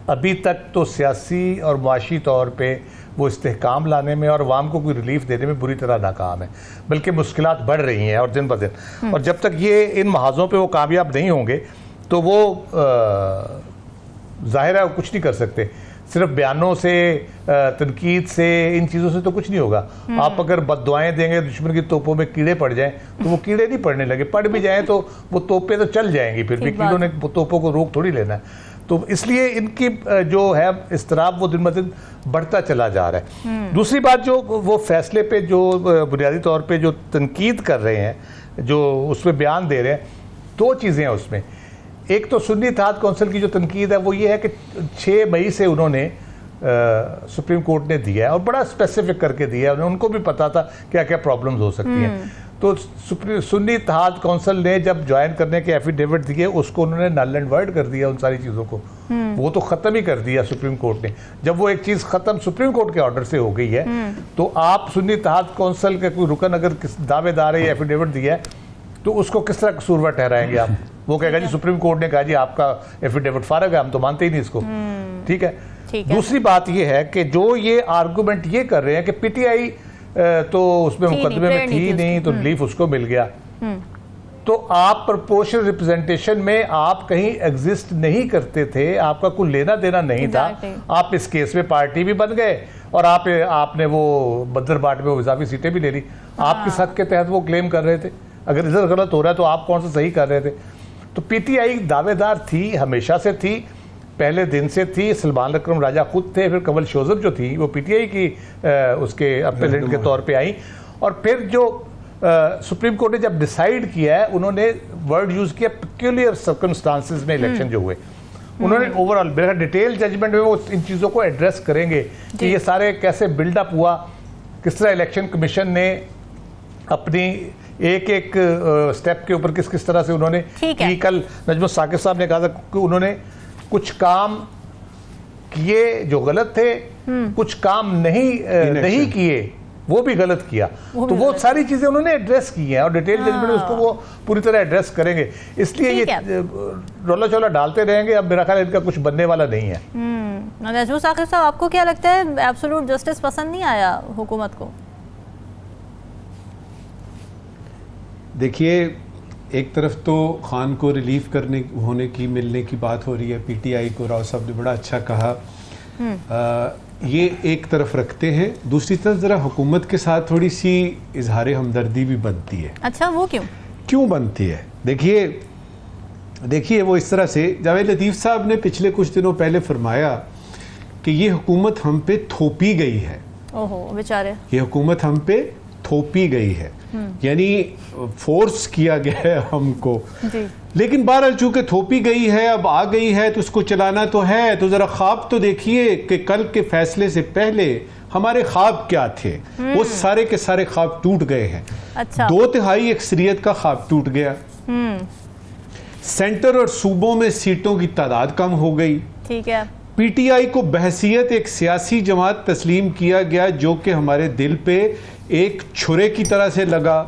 अभी तक तो सियासी और माशी तौर पे वो इस्तेहकाम लाने में और अवाम को कोई रिलीफ देने में बुरी तरह नाकाम है, बल्कि मुश्किलात बढ़ रही हैं और दिन ब दिन। और जब तक ये इन महाजों पे वो कामयाब नहीं होंगे तो वो जाहिर है कुछ नहीं कर सकते। सिर्फ बयानों से, तनकीद से, इन चीज़ों से तो कुछ नहीं होगा। आप अगर बद्दुआएं देंगे दुश्मन की तोपों में कीड़े पड़ जाएं तो वो कीड़े नहीं पड़ने लगे, पड़ भी जाएं तो वो तोपें तो चल जाएंगी, फिर भी कीड़ों ने तोपों को रोक थोड़ी लेना है। तो इसलिए इनकी जो है इस्तराब वो दिन ब दिन बढ़ता चला जा रहा है। दूसरी बात, जो वो फैसले पे जो बुनियादी तौर पे जो तनकीद कर रहे हैं, जो उसमें बयान दे रहे हैं, दो चीज़ें हैं उसमें। एक तो सुन्नी इत्तेहाद कौंसिल की जो तनकीद है वो ये है कि 6 मई से उन्होंने सुप्रीम कोर्ट ने दिया है और बड़ा स्पेसिफिक करके दिया है, उनको भी पता था क्या क्या प्रॉब्लम्स हो सकती हैं। तो सुन्नी इत्तेहाद कौंसिल ने जब ज्वाइन करने के एफिडेविट दिए उसको उन्होंने नल एंड वर्ड कर दिया, उन सारी चीज़ों को वो तो ख़त्म ही कर दिया सुप्रीम कोर्ट ने। जब वो एक चीज़ ख़त्म सुप्रीम कोर्ट के ऑर्डर से हो गई है तो आप सुन्नी इत्तेहाद कौंसिल के कोई रुकन अगर दावेदार है एफिडेविट दिया है तो उसको किस तरह कसूरवार ठहराएंगे आप? वो कहेगा जी सुप्रीम कोर्ट ने कहा जी आपका एफिडेविट फारग है, हम तो मानते ही नहीं इसको। ठीक है। दूसरी बात ये है कि जो ये आर्गूमेंट ये कर रहे हैं कि पीटीआई तो उसमें मुकदमे में थी नहीं तो रिलीफ उसको मिल गया, तो आप प्रोपोर्शनल रिप्रेजेंटेशन में आप कहीं एग्जिस्ट नहीं करते थे, आपका कोई लेना देना नहीं था। आप इस केस में पार्टी भी बन गए और आपने वो बदर बाट में इजाफी सीटें भी ले ली। आप किस हक के तहत वो क्लेम कर रहे थे? अगर रिजल्ट गलत हो रहा है तो आप कौन सा सही कर रहे थे? तो पीटीआई दावेदार थी, हमेशा से थी, पहले दिन से थी। सलमान अकरम राजा खुद थे, फिर कमल शोजब जो थी वो पीटीआई की उसके अपेलेंट के तौर पे आई। और फिर जो सुप्रीम कोर्ट ने जब डिसाइड किया है, उन्होंने वर्ड यूज़ किया पेक्यूलियर सर्कमस्टांसेस में इलेक्शन जो हुए, उन्होंने ओवरऑल मेरा डिटेल जजमेंट में वो इन चीज़ों को एड्रेस करेंगे कि ये सारे कैसे बिल्डअप हुआ, किस तरह इलेक्शन कमीशन ने अपनी एक एक स्टेप के ऊपर किस किस तरह से उन्होंने की। कल नजमुल साकिब साहब ने कहा था कि उन्होंने कुछ काम किए जो गलत थे, कुछ काम नहीं किए वो भी गलत किया। तो वो सारी चीजें उन्होंने एड्रेस की हैं और डिटेल जजमेंट में उसको वो पूरी तरह एड्रेस करेंगे। इसलिए ये रोला चोला डालते रहेंगे, अब मेरा ख्याल इनका कुछ बनने वाला नहीं है। नजमुल साकिब साहब, आपको क्या लगता है, एब्सोल्यूट जस्टिस पसंद नहीं आया हुकूमत को? देखिए, एक तरफ तो खान को रिलीफ होने की मिलने की बात हो रही है, पीटीआई को राव साहब ने बड़ा अच्छा कहा, ये एक तरफ रखते हैं। दूसरी तरफ ज़रा हुकूमत के साथ थोड़ी सी इजहार हमदर्दी भी बनती है। अच्छा, वो क्यों बनती है? देखिए वो इस तरह से, जावेद लतीफ़ साहब ने पिछले कुछ दिनों पहले फरमाया कि ये हुकूमत हम पे थोपी गई है। ओहो बेचारे, ये हुकूमत हम पे थोपी गई है, यानी फोर्स किया गया है हमको। जी। लेकिन बहरहाल चूंकि थोपी गई है, अब आ गई है तो उसको चलाना तो है। तो जरा ख्वाब तो देखिए कि कल के फैसले से पहले हमारे ख्वाब क्या थे। वो सारे के सारे ख्वाब टूट गए हैं। अच्छा। 2/3 अक्सरियत का ख्वाब टूट गया। सेंटर और सूबों में सीटों की तादाद कम हो गई। ठीक है। पीटीआई को बहसियत एक सियासी जमात तस्लीम किया गया जो कि हमारे दिल पे एक छुरे की तरह से लगा।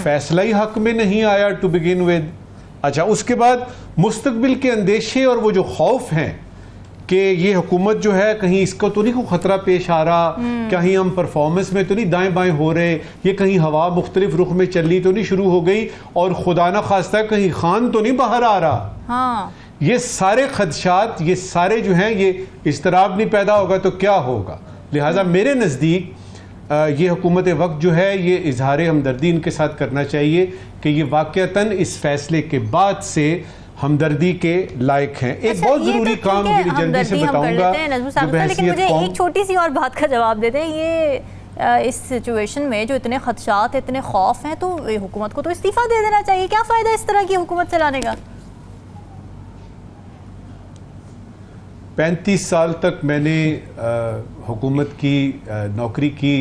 फैसला ही हक में नहीं आया टू बिगिन विद। अच्छा, उसके बाद मुस्तकबिल के अंदेशे और वो जो खौफ हैं कि ये हुकूमत जो है कहीं इसको तो नहीं कोई खतरा पेश आ रहा, कहीं हम परफॉर्मेंस में तो नहीं दाएं बाएं हो रहे, ये कहीं हवा मुख्तलिफ रुख में चलनी तो नहीं शुरू हो गई, और खुदा ना खास्ता कहीं खान तो नहीं बाहर आ रहा। हाँ। ये सारे खदशात, ये सारे जो हैं, ये इस्तराब नहीं पैदा होगा तो क्या होगा। लिहाजा मेरे नज़दीक ये हुकूमत वक्त जो है ये इजहार हमदर्दी इनके साथ करना चाहिए कि ये वाक़तन इस फैसले के बाद से हमदर्दी के लायक हैं। एक बहुत ज़रूरी काम मेरी जल्दी से बताऊंगा। लेकिन मुझे एक छोटी सी और बात का जवाब देते हैं। ये इस सिचुएशन में जो इतने खदशात, इतने खौफ हैं, तो हुकूमत को तो इस्तीफ़ा दे देना चाहिए। क्या फ़ायदा इस तरह की हुकूमत चलाने का? 35 साल तक मैंने हुकूमत की नौकरी की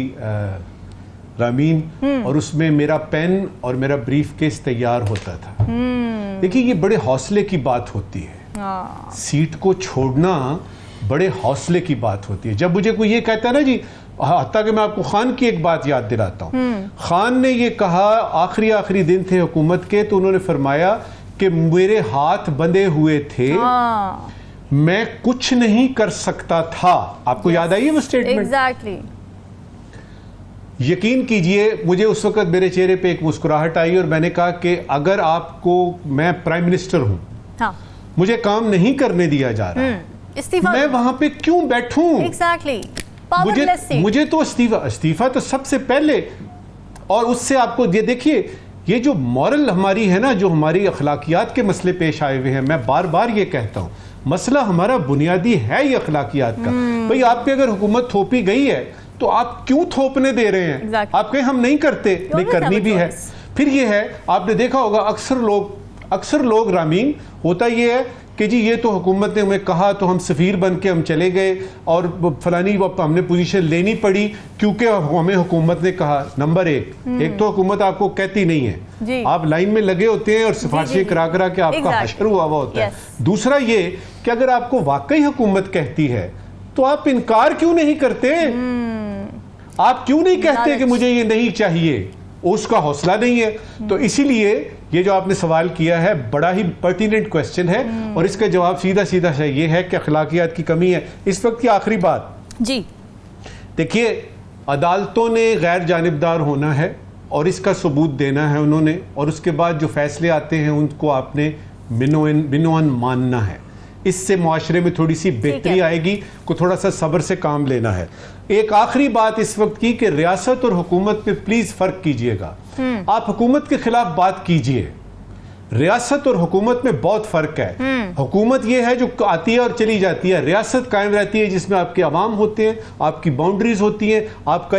रामीन, और उसमें मेरा पेन और मेरा ब्रीफ केस तैयार होता था। देखिए, ये बड़े हौसले की बात होती है। सीट को छोड़ना बड़े हौसले की बात होती है। जब मुझे कोई ये कहता है ना जी, हत्ता कि मैं आपको खान की एक बात याद दिलाता हूँ। खान ने ये कहा, आखिरी दिन थे हुकूमत के, तो उन्होंने फरमाया कि मेरे हाथ बंधे हुए थे, मैं कुछ नहीं कर सकता था। आपको याद आई है वो स्टेटमेंट? एग्जैक्टली। यकीन कीजिए, मुझे उस वक्त मेरे चेहरे पे एक मुस्कुराहट आई और मैंने कहा कि अगर आपको, मैं प्राइम मिनिस्टर हूं, हाँ, मुझे काम नहीं करने दिया जा रहा, इस्तीफा, मैं वहां पे क्यों बैठूं? एग्जैक्टली। मुझे तो इस्तीफा तो सबसे पहले। और उससे आपको ये देखिए, ये जो मॉरल हमारी है ना, जो हमारी अखलाकियात के मसले पेश आए हुए हैं, मैं बार बार ये कहता हूं, मसला हमारा बुनियादी है ये अखलाकियात का। भाई, आप पे अगर हुकूमत थोपी गई है तो आप क्यों थोपने दे रहे हैं? आप कहें हम नहीं करते, नहीं करनी भी है। फिर ये है, आपने देखा होगा अक्सर लोग रामीन, होता ये है कि जी ये तो हुकूमत ने हमें कहा तो हम सफ़ीर बन के हम चले गए और फलानी हमने पोजीशन लेनी पड़ी क्योंकि हमें हुकूमत ने कहा। नंबर एक तो हुकूमत आपको कहती नहीं है, आप लाइन में लगे होते हैं और सिफारिशें करा करा के आपका हशर हुआ होता है। दूसरा ये कि अगर आपको वाकई हुकूमत कहती है तो आप इनकार क्यों नहीं करते? आप क्यों नहीं कहते कि मुझे ये नहीं चाहिए? उसका हौसला नहीं है। तो इसीलिए ये जो आपने सवाल किया है बड़ा ही पर्टिनेंट क्वेश्चन है, और इसका जवाब सीधा सीधा सा ये है कि अखलाकियात की कमी है। इस वक्त की आखिरी बात जी, देखिए, अदालतों ने गैर जानिबदार होना है और इसका सबूत देना है उन्होंने, और उसके बाद जो फैसले आते हैं उनको आपने बिनोअन मानना है। इससे मुआशरे में थोड़ी सी बेहतरी आएगी, को थोड़ा सा सब्र से काम लेना है। एक आखिरी बात इस वक्त की कि रियासत और हुकूमत पे प्लीज फर्क कीजिएगा। आप हुकूमत के खिलाफ बात कीजिए, रियासत और हुकूमत में बहुत फर्क है। हुकूमत ये है जो आती है और चली जाती है, रियासत कायम रहती है जिसमें आपके अवाम होते हैं, आपकी बाउंड्रीज होती हैं, आपका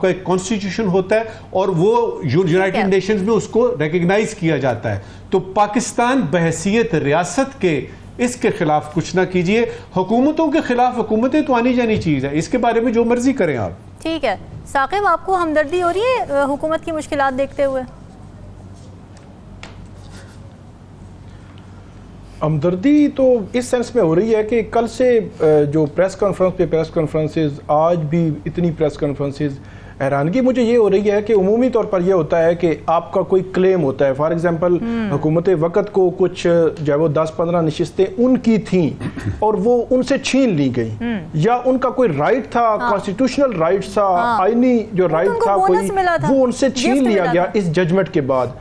एक कॉन्स्टिट्यूशन होता है, और वो यूनाइटेड नेशंस में उसको रिकग्नाइज किया जाता है। तो पाकिस्तान बहसियत रियासत के इसके खिलाफ कुछ ना कीजिए। हुकूमतों के खिलाफ हुकूमतें तो आनी जानी चीज है, इसके बारे में जो मर्जी करें आप। ठीक है साकिब, आपको हमदर्दी हो रही है हुकूमत की मुश्किलात देखते हुए? हमदर्दी तो इस सेंस में हो रही है कि कल से जो प्रेस कॉन्फ्रेंसेस, आज भी इतनी प्रेस कॉन्फ्रेंसेस, हैरानगी मुझे ये हो रही है कि उमूमी तौर पर यह होता है कि आपका कोई क्लेम होता है। फॉर एग्जांपल, हुकूमत वक़्त को कुछ जो है वो 10-15 नशिस्तें उनकी थीं और वो उनसे छीन ली गई, या उनका कोई राइट था, कॉन्स्टिट्यूशनल राइट था, आईनी जो राइट था कोई, वो उनसे छीन लिया गया इस जजमेंट के बाद।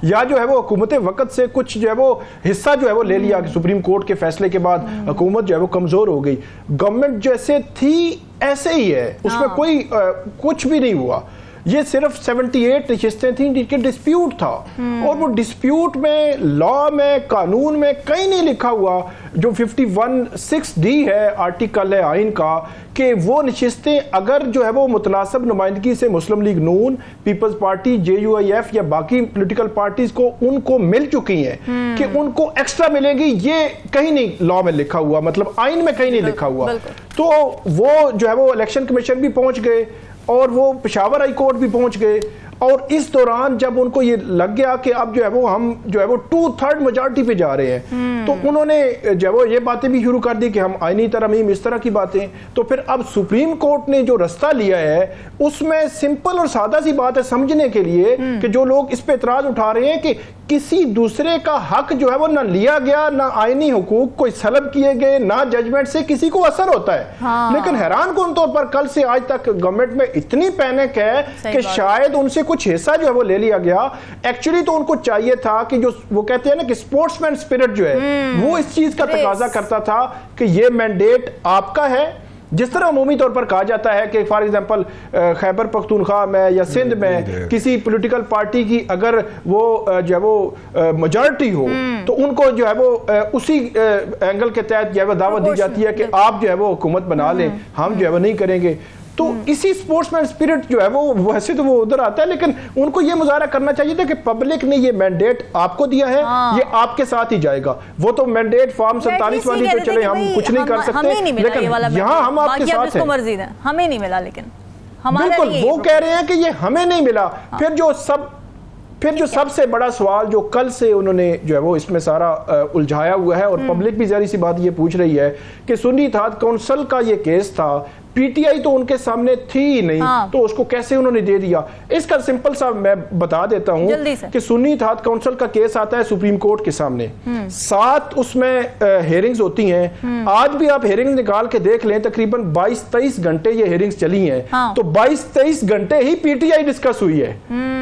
या जो है वो हुकूमत वक़्त से कुछ जो है वो हिस्सा जो है वो ले लिया, सुप्रीम कोर्ट के फैसले के बाद हुकूमत जो है वो कमज़ोर हो गई। गवर्नमेंट जैसे थी ऐसे ही है, उसमें कोई कुछ भी नहीं हुआ। ये सिर्फ 78 नशिस्तें थी जिनके डिस्प्यूट था, और वो डिस्प्यूट में लॉ में कानून में कहीं नहीं लिखा हुआ, जो 51(6)D है आर्टिकल है आइन का, कि वो नशिस्तें अगर जो है वो मुतनासिब नुमाइंदगी से मुस्लिम लीग नून, पीपल्स पार्टी, JUIF या बाकी पॉलिटिकल पार्टीज को उनको मिल चुकी हैं कि उनको एक्स्ट्रा मिलेगी, ये कहीं नहीं लॉ में लिखा हुआ, मतलब आइन में कहीं नहीं लिखा हुआ। तो वो जो है वो इलेक्शन कमीशन भी पहुंच गए और वो पेशावर हाई कोर्ट भी पहुंच गए, और इस दौरान जब उनको ये लग गया कि अब जो है वो हम जो है वो 2/3 मेजॉरिटी पे जा रहे हैं, तो उन्होंने जो है वो ये बातें भी शुरू कर दी कि हम आईनी तरमीम, इस तरह की बातें। तो फिर अब सुप्रीम कोर्ट ने जो रास्ता लिया है उसमें सिंपल और सादा सी बात है समझने के लिए कि जो लोग इस पे एतराज उठा रहे हैं कि किसी दूसरे का हक जो है वो ना लिया गया, ना आईनी हुकूक कोई सलब किए गए, ना जजमेंट से किसी को असर होता है। लेकिन हैरान कौन तौर पर कल से आज तक गवर्नमेंट में इतनी पैनिक है कि शायद उनसे कुछ हिस्सा जो है वो ले लिया गया। एक्चुअली तो उनको चाहिए था कि जो वो कहते हैं ना कि स्पोर्ट्समैन स्पिरिट जो है वो इस चीज का तकाजा करता था कि ये मैंडेट आपका है। जिस तरह अमूमी तौर पर कहा जाता है कि फॉर एग्जांपल खैबर पख्तूनख्वा में या सिंध में किसी पॉलिटिकल पार्टी की अगर वो जो है वो मेजॉरिटी हो तो उनको जो है वो उसी एंगल के तहत जो है वो दावत दी जाती है कि आप जो है वो हुकूमत बना लें, हम जो है वो नहीं करेंगे। तो इसी स्पोर्ट्समैन स्पिरिट जो है वो वैसे तो वो उधर आता है, लेकिन उनको ये मुजाहरा करना चाहिए था कि पब्लिक ने ये मैंडेट आपको दिया है, ये आपके साथ ही जाएगा। वो तो मैंडेट फॉर्म 47 वाली तो चले हम कुछ नहीं कर सकते, लेकिन यहाँ हम आपके साथ हैं, हमें नहीं मिला, लेकिन बिल्कुल वो कह रहे हैं कि ये हमें नहीं मिला। फिर जो सबसे बड़ा सवाल जो कल से उन्होंने जो है वो इसमें सारा उलझाया हुआ है, और पब्लिक भी जहरी सी बात ये पूछ रही है कि सुन्नी इत्तेहाद काउंसिल का ये केस था, पीटीआई तो उनके सामने थी ही नहीं, तो उसको कैसे उन्होंने दे दिया। इसका सिंपल सा मैं बता देता हूं कि सुन्नी इत्तेहाद काउंसिल का केस आता है सुप्रीम कोर्ट के सामने, 7 उसमें हेयरिंग्स होती हैं। आज भी आप हेयरिंग्स निकाल के देख लें, तकरीबन 22-23 घंटे ये हेयरिंग्स चली हैं, तो 22-23 घंटे ही पीटीआई डिस्कस हुई है।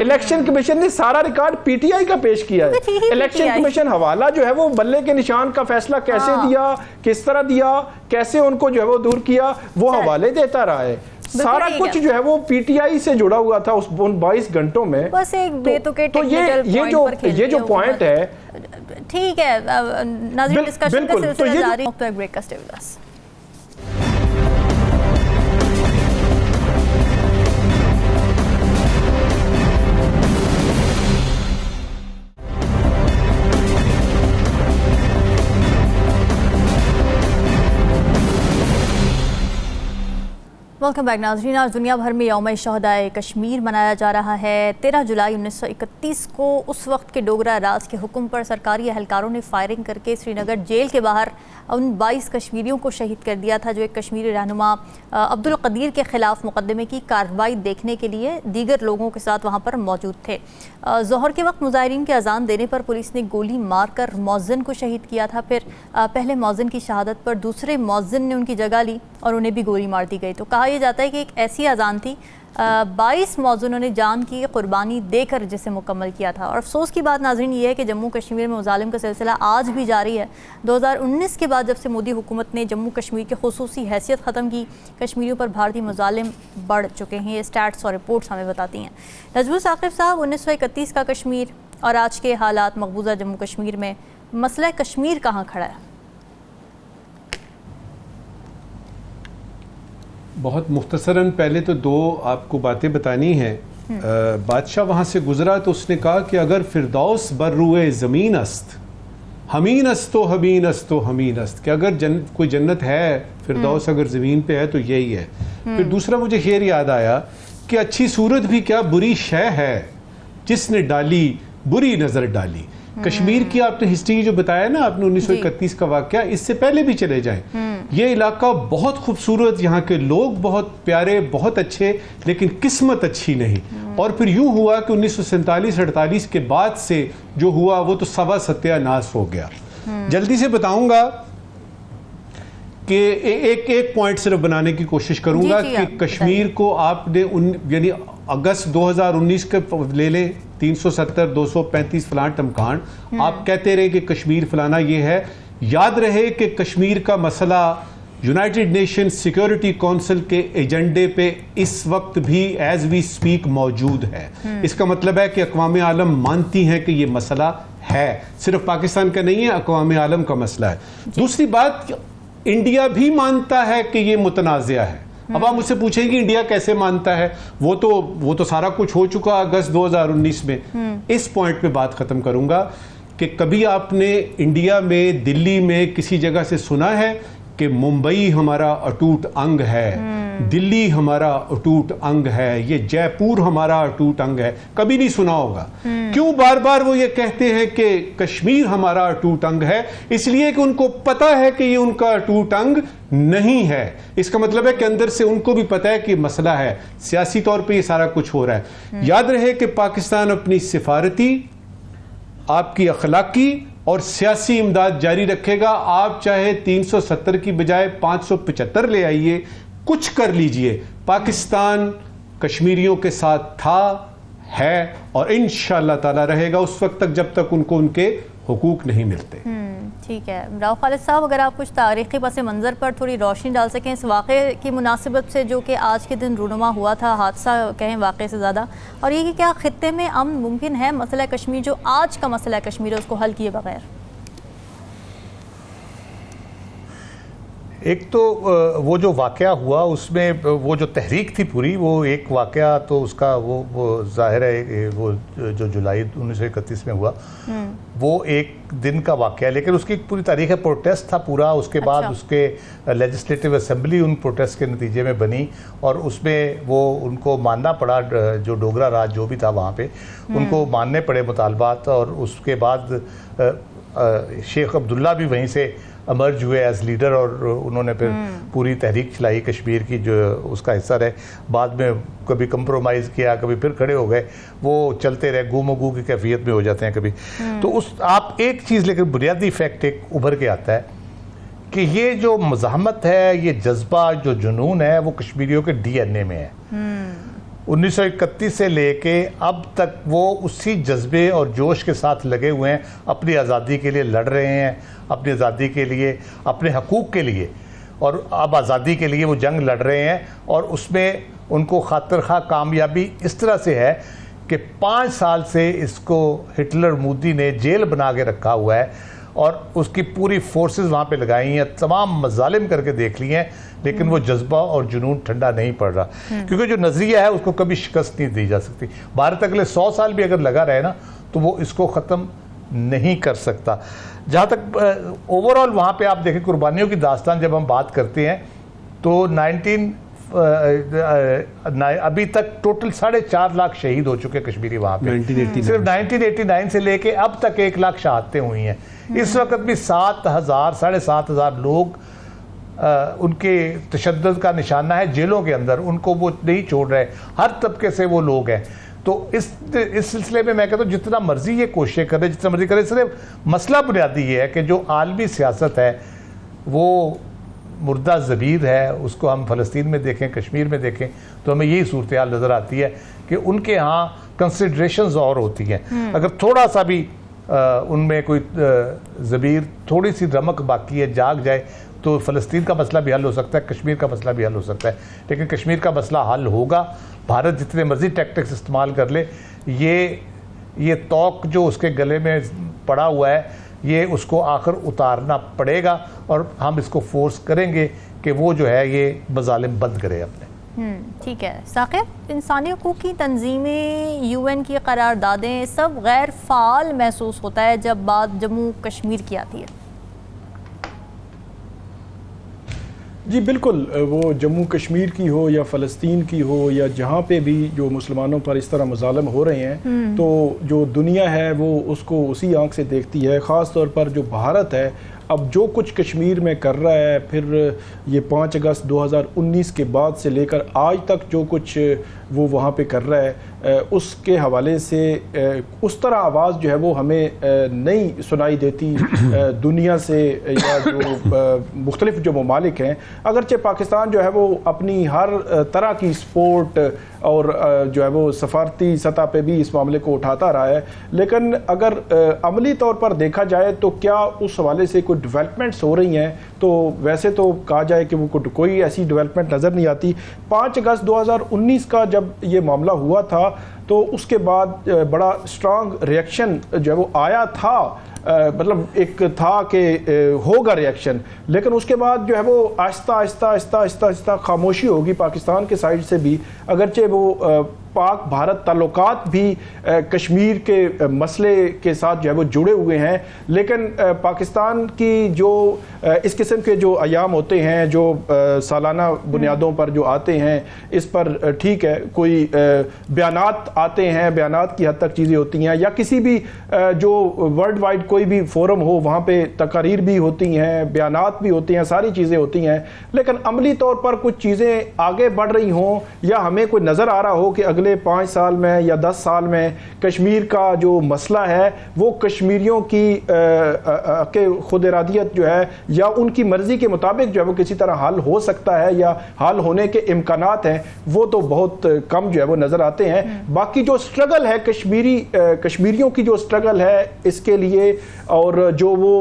इलेक्शन कमीशन ने सारा रिकॉर्ड पीटीआई का पेश किया है। इलेक्शन कमीशन हवाला जो है वो बल्ले के निशान का फैसला कैसे दिया, किस तरह दिया, कैसे उनको जो है वो दूर किया, वो हवाले देता रहा है। सारा कुछ जो है वो पीटीआई से जुड़ा हुआ था उस 22 घंटों में। बस एक बेतुके तो ये जो पॉइंट है, ठीक है नाज़रीन, डिस्कशन का सिलसिला जारी है, तो एक ब्रेक का stay with us. Welcome back नाज़रीन। आज दुनिया भर में यौम शहदाए कश्मीर मनाया जा रहा है। 13 जुलाई 1931 को उस वक्त के डोगरा राज के हुक्म पर सरकारी एहलकारों ने फायरिंग करके श्रीनगर जेल के बाहर उन 22 कश्मीरियों को शहीद कर दिया था, जो एक कश्मीरी रहनुमा अब्दुल कदीर के ख़िलाफ़ मुकदमे की कार्रवाई देखने के लिए दीगर लोगों के साथ वहाँ पर मौजूद थे। ज़ोहर के वक्त मुजाहिरीन के अजान देने पर पुलिस ने गोली मारकर मौज़िन को शहीद किया था। फिर पहले मौज़िन की शहादत पर दूसरे मौज़िन ने उनकी जगह ली और उन्हें भी गोली मार दी गई। तो कहा यह जाता है कि एक ऐसी अजान थी 22 मौज़ूनों ने जान की कुर्बानी देकर जिसे मुकम्मल किया था। और अफसोस की बात नाज़रीन ये है कि जम्मू कश्मीर में मुजालिम का सिलसिला आज भी जारी है। 2019 के बाद जब से मोदी हुकूमत ने जम्मू कश्मीर की खुसूसी हैसियत ख़त्म की, कश्मीरियों पर भारतीय मुजालिम बढ़ चुके हैं। ये स्टैट्स और रिपोर्ट्स हमें बताती हैं। नजमुल साकिब साहब, 1931 का कश्मीर और आज के हालात मकबूजा जम्मू कश्मीर में, मसला कश्मीर कहाँ खड़ा है? बहुत मुख्तसरन पहले तो 2 आपको बातें बतानी हैं। बादशाह वहाँ से गुजरा तो उसने कहा कि अगर फिरदौस बर्रुए ज़मीन अस्त, हमीन अस्तो हमीन अस्तो हमीन अस्त, कि अगर कोई जन्नत है, फिरदौस अगर ज़मीन पे है तो यही है। फिर दूसरा मुझे शेर याद आया कि अच्छी सूरत भी क्या बुरी शय है जिसने डाली बुरी नज़र डाली। कश्मीर की आपने हिस्ट्री जो बताया ना आपने 1931 का वाकया, इससे पहले भी चले जाएं, ये इलाका बहुत खूबसूरत, यहाँ के लोग बहुत प्यारे, बहुत अच्छे, लेकिन किस्मत अच्छी नहीं। और फिर यूं हुआ कि 1947-48 के बाद से जो हुआ वो तो सवा सत्यानाश हो गया। जल्दी से बताऊंगा कि एक पॉइंट सिर्फ बनाने की कोशिश करूंगा कि कश्मीर को आपने यानी अगस्त 2019 के ले लें, 370, 235 फलान टमकान, आप कहते रहे कि कश्मीर फलाना ये है। याद रहे कि कश्मीर का मसला यूनाइटेड नेशन सिक्योरिटी काउंसिल के एजेंडे पे इस वक्त भी एज वी स्पीक मौजूद है। इसका मतलब है कि अक़वाम आलम मानती हैं कि ये मसला है, सिर्फ पाकिस्तान का नहीं है, अक़वाम आलम का मसला है। दूसरी बात, इंडिया भी मानता है कि ये मुतनाज़िया है। अब आप मुझसे पूछेंगे इंडिया कैसे मानता है, वो तो सारा कुछ हो चुका अगस्त 2019 में। इस पॉइंट पे बात खत्म करूंगा कि कभी आपने इंडिया में, दिल्ली में किसी जगह से सुना है कि मुंबई हमारा अटूट अंग है, दिल्ली हमारा अटूट अंग है, ये जयपुर हमारा अटूट अंग है? कभी नहीं सुना होगा। क्यों बार बार वो ये कहते हैं कि कश्मीर हमारा अटूट अंग है? इसलिए कि उनको पता है कि ये उनका अटूट अंग नहीं है। इसका मतलब है कि अंदर से उनको भी पता है कि मसला है, सियासी तौर पे ये सारा कुछ हो रहा है। याद रहे कि पाकिस्तान अपनी सिफारती, आपकी अखलाकी और सियासी इमदाद जारी रखेगा। आप चाहे 370 की बजाय 575 ले आइए, कुछ कर लीजिए, पाकिस्तान कश्मीरियों के साथ था, है और इंशाअल्लाह ताला रहेगा उस वक्त तक जब तक उनको उनके हुकूक नहीं मिलते। ठीक है। राव खालिद साहब, अगर आप कुछ तारीख़ी पस मंज़र पर थोड़ी रोशनी डाल सकें इस वाक़े की मुनासिबत से जो कि आज के दिन रूनुमा हुआ था, हादसा कहें वाक़े से ज़्यादा, और ये कि क्या ख़ित्ते में अमन मुमकिन है? मसला कश्मीर जो आज का मसला कश्मीर है उसको हल किए बगैर। एक तो वो जो वाक़या हुआ उसमें वो जो तहरीक थी पूरी, वो एक वाक़या तो उसका वो ज़ाहिर है वो जो जुलाई 1931 में हुआ वो एक दिन का वाक़या, लेकिन उसकी एक पूरी तारीख़ है। प्रोटेस्ट था पूरा, उसके बाद उसके लेजिस्लेटिव असेंबली उन प्रोटेस्ट के नतीजे में बनी और उसमें वो उनको मानना पड़ा, जो डोगरा राज जो भी था वहाँ पे उनको मानने पड़े मुतालबात। और उसके बाद शेख अब्दुल्ला भी वहीं से अमर्ज हुए एज लीडर और उन्होंने फिर पूरी तहरीक चलाई कश्मीर की, जो उसका हिस्सा रहे। बाद में कभी कंप्रोमाइज़ किया, कभी फिर खड़े हो गए, वो चलते रहे, गुमगू की कैफियत में हो जाते हैं कभी। तो उस आप एक चीज़, लेकिन बुनियादी फैक्ट एक उभर के आता है कि ये जो मज़ाहमत है, ये जज्बा, जो जुनून है, वो कश्मीरियों के DNA में है। 1931 से लेके अब तक वो उसी जज्बे और जोश के साथ लगे हुए हैं, अपनी आज़ादी के लिए लड़ रहे हैं, अपनी आज़ादी के लिए, अपने हकूक़ के लिए, और अब आज़ादी के लिए वो जंग लड़ रहे हैं। और उसमें उनको खातिर खा कामयाबी इस तरह से है कि 5 साल से इसको हिटलर मोदी ने जेल बना के रखा हुआ है और उसकी पूरी फोर्सेस वहाँ पे लगाई हैं, तमाम मजालिम करके देख लिए हैं, लेकिन वो जज्बा और जुनून ठंडा नहीं पड़ रहा। क्योंकि जो नज़रिया है उसको कभी शिकस्त नहीं दी जा सकती। भारत अगले 100 साल भी अगर लगा रहे ना तो वो इसको ख़त्म नहीं कर सकता। जहाँ तक ओवरऑल वहाँ पे आप देखें कुर्बानियों की दास्तान, जब हम बात करते हैं तो अभी तक टोटल 4.5 लाख शहीद हो चुके कश्मीरी वहाँ पे। सिर्फ 1989 से लेके अब तक 1 लाख शहादतें हुई हैं। इस वक्त भी 7,000-7,500 लोग उनके तशद्दुद का निशाना है जेलों के अंदर, उनको वो नहीं छोड़ रहे, हर तबके से वो लोग हैं। तो इस सिलसिले में मैं कहता हूँ जितना मर्जी ये कोशिश करें, जितना मर्जी करें, सिर्फ मसला बुनियादी ये है कि जो आलमी सियासत है वो मुर्दा ज़मीर है। उसको हम फ़लस्तीन में देखें, कश्मीर में देखें तो हमें यही सूरत हाल नज़र आती है कि उनके यहाँ कंसिड्रेशंस और होती हैं। अगर थोड़ा सा भी उनमें कोई ज़मीर, थोड़ी सी रमक बाकी है, जाग जाए तो फ़लस्तीन का मसला भी हल हो सकता है, कश्मीर का मसला भी हल हो सकता है। लेकिन कश्मीर का मसला हल होगा, भारत जितने मर्जी टैक्टिक्स इस्तेमाल कर ले, ये तौक जो उसके गले में पड़ा हुआ है ये उसको आखिर उतारना पड़ेगा और हम इसको फोर्स करेंगे कि वो जो है ये मजालिम बंद करे अपने। ठीक है साकिब, इंसानी हकूक़ की तंजीमें, UN की करारदादें सब गैर फ़ाल महसूस होता है जब बात जम्मू कश्मीर की आती है। जी बिल्कुल, वो जम्मू कश्मीर की हो या फ़लस्तीन की हो या जहाँ पे भी जो मुसलमानों पर इस तरह मुज़ालम हो रहे हैं, तो जो दुनिया है वो उसको उसी आंख से देखती है। ख़ास तौर पर जो भारत है अब जो कुछ कश्मीर में कर रहा है, फिर ये 5 अगस्त 2019 के बाद से लेकर आज तक जो कुछ वो वहाँ पे कर रहा है, उसके हवाले से उस तरह आवाज़ जो है वो हमें नहीं सुनाई देती दुनिया से, या जो मुख्तलिफ जो ममालिक हैं। अगरचे पाकिस्तान जो है वो अपनी हर तरह की स्पोर्ट और जो है वो सफारती सतह पे भी इस मामले को उठाता रहा है, लेकिन अगर अमली तौर पर देखा जाए तो क्या उस हवाले से कोई डेवलपमेंट्स हो रही हैं, तो वैसे तो कहा जाए कि वो कोई ऐसी डेवलपमेंट नज़र नहीं आती। 5 अगस्त 2019 का जब ये मामला हुआ था तो उसके बाद बड़ा स्ट्रांग रिएक्शन जो है वो आया था, मतलब एक था कि होगा रिएक्शन, लेकिन उसके बाद जो है वो आहिस्ता आहिस्ता आहिस्ता आहिस्ता आहिस्ता खामोशी होगी पाकिस्तान के साइड से भी। अगरचे वो पाक भारत ताल्लुकात भी कश्मीर के मसले के साथ जो है वो जुड़े हुए हैं, लेकिन पाकिस्तान की जो इस किस्म के जो अयाम होते हैं जो सालाना बुनियादों पर जो आते हैं, इस पर ठीक है कोई बयानात आते हैं, बयानात की हद तक चीज़ें होती हैं, या किसी भी जो वर्ल्ड वाइड कोई भी फोरम हो वहाँ पे तकारीर भी होती हैं, बयानात भी होते हैं, सारी चीज़ें होती हैं, लेकिन अमली तौर पर कुछ चीज़ें आगे बढ़ रही हों या हमें कोई नज़र आ रहा हो कि अगले 5 साल में या 10 साल में कश्मीर का जो मसला है वो कश्मीरियों की के खुद इरादियत जो है या उनकी मर्जी के मुताबिक जो है वो किसी तरह हल हो सकता है या हल होने के इम्कानात हैं, वो तो बहुत कम जो है वो नज़र आते हैं। बाकी जो स्ट्रगल है कश्मीरियों की जो स्ट्रगल है इसके लिए, और जो वो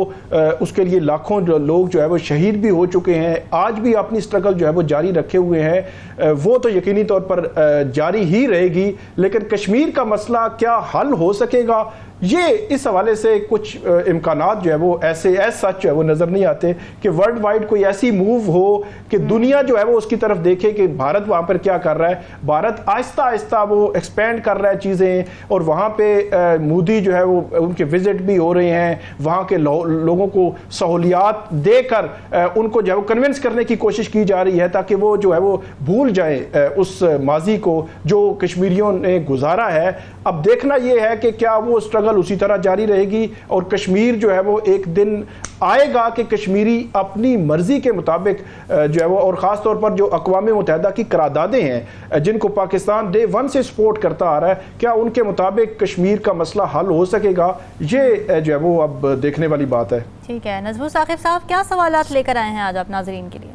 उसके लिए लाखों लोग जो है वो शहीद भी हो चुके हैं, आज भी अपनी स्ट्रगल जो है वो जारी रखे हुए हैं, वो तो यकीनी तौर पर जारी ही रहेगी। लेकिन कश्मीर का मसला क्या हल हो सकेगा, ये इस हवाले से कुछ इम्कानात जो है वो ऐसे सच जो है वो नज़र नहीं आते कि वर्ल्ड वाइड कोई ऐसी मूव हो कि दुनिया जो है वो उसकी तरफ देखे कि भारत वहाँ पर क्या कर रहा है। भारत आहिस्ता आहिस्ता वो एक्सपेंड कर रहा है चीज़ें, और वहाँ पे मोदी जो है वो उनके विजिट भी हो रहे हैं, वहाँ के लोगों को सहूलियात देकर उनको जो है वो कन्विंस करने की कोशिश की जा रही है ताकि वो जो है वो भूल जाए उस माजी को जो कश्मीरियों ने गुजारा है। अब देखना ये है कि क्या वो स्ट्रगल उसी तरह जारी रहेगी और कश्मीर जो है वो एक दिन आएगा कि कश्मीरी अपनी मर्जी के मुताबिक जो है वो, और ख़ास तौर पर जो अक़वाम मुत्तहिदा की करारदादें हैं जिनको पाकिस्तान डे 1 से सपोर्ट करता आ रहा है, क्या उनके मुताबिक कश्मीर का मसला हल हो सकेगा, ये जो है वो अब देखने वाली बात है। ठीक है, नज़बू साकिब साहब, क्या सवालात लेकर आए हैं आज आप नाज़रीन के लिए?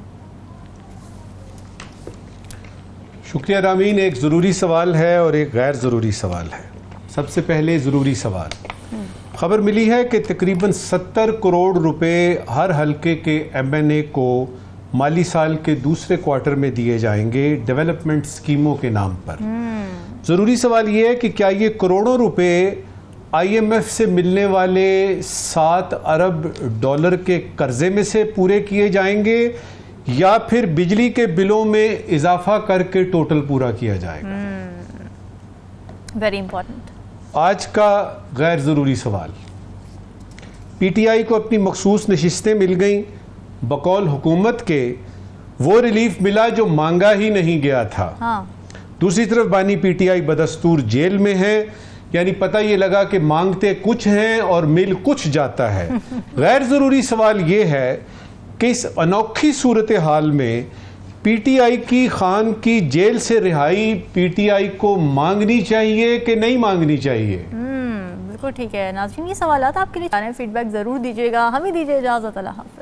शुक्रिया रामीन। एक ज़रूरी सवाल है और एक गैर ज़रूरी सवाल है। सबसे पहले ज़रूरी सवाल, खबर मिली है कि तकरीबन 70 करोड़ रुपए हर हलके के MNA को माली साल के दूसरे क्वार्टर में दिए जाएंगे डेवलपमेंट स्कीमों के नाम पर। ज़रूरी सवाल ये है कि क्या ये करोड़ों रुपए IMF से मिलने वाले 7 अरब डॉलर के कर्जे में से पूरे किए जाएंगे या फिर बिजली के बिलों में इजाफा करके टोटल पूरा किया जाएगा। Very important. आज का गैर ज़रूरी सवाल, PTI को अपनी मखसूस नशिस्तें मिल गईं, बकौल हुकूमत के वो रिलीफ मिला जो मांगा ही नहीं गया था। दूसरी तरफ बानी PTI बदस्तूर जेल में है, यानी पता ये लगा कि मांगते कुछ हैं और मिल कुछ जाता है। गैर ज़रूरी सवाल ये है कि इस अनोखी सूरत हाल में PTI की खान की जेल से रिहाई PTI को मांगनी चाहिए कि नहीं मांगनी चाहिए? बिल्कुल ठीक है नाज़रीन, ये सवाल आपके लिए फीडबैक ज़रूर दीजिएगा। हमें दीजिए इजाज़त, अल्लाह हाफ़िज़।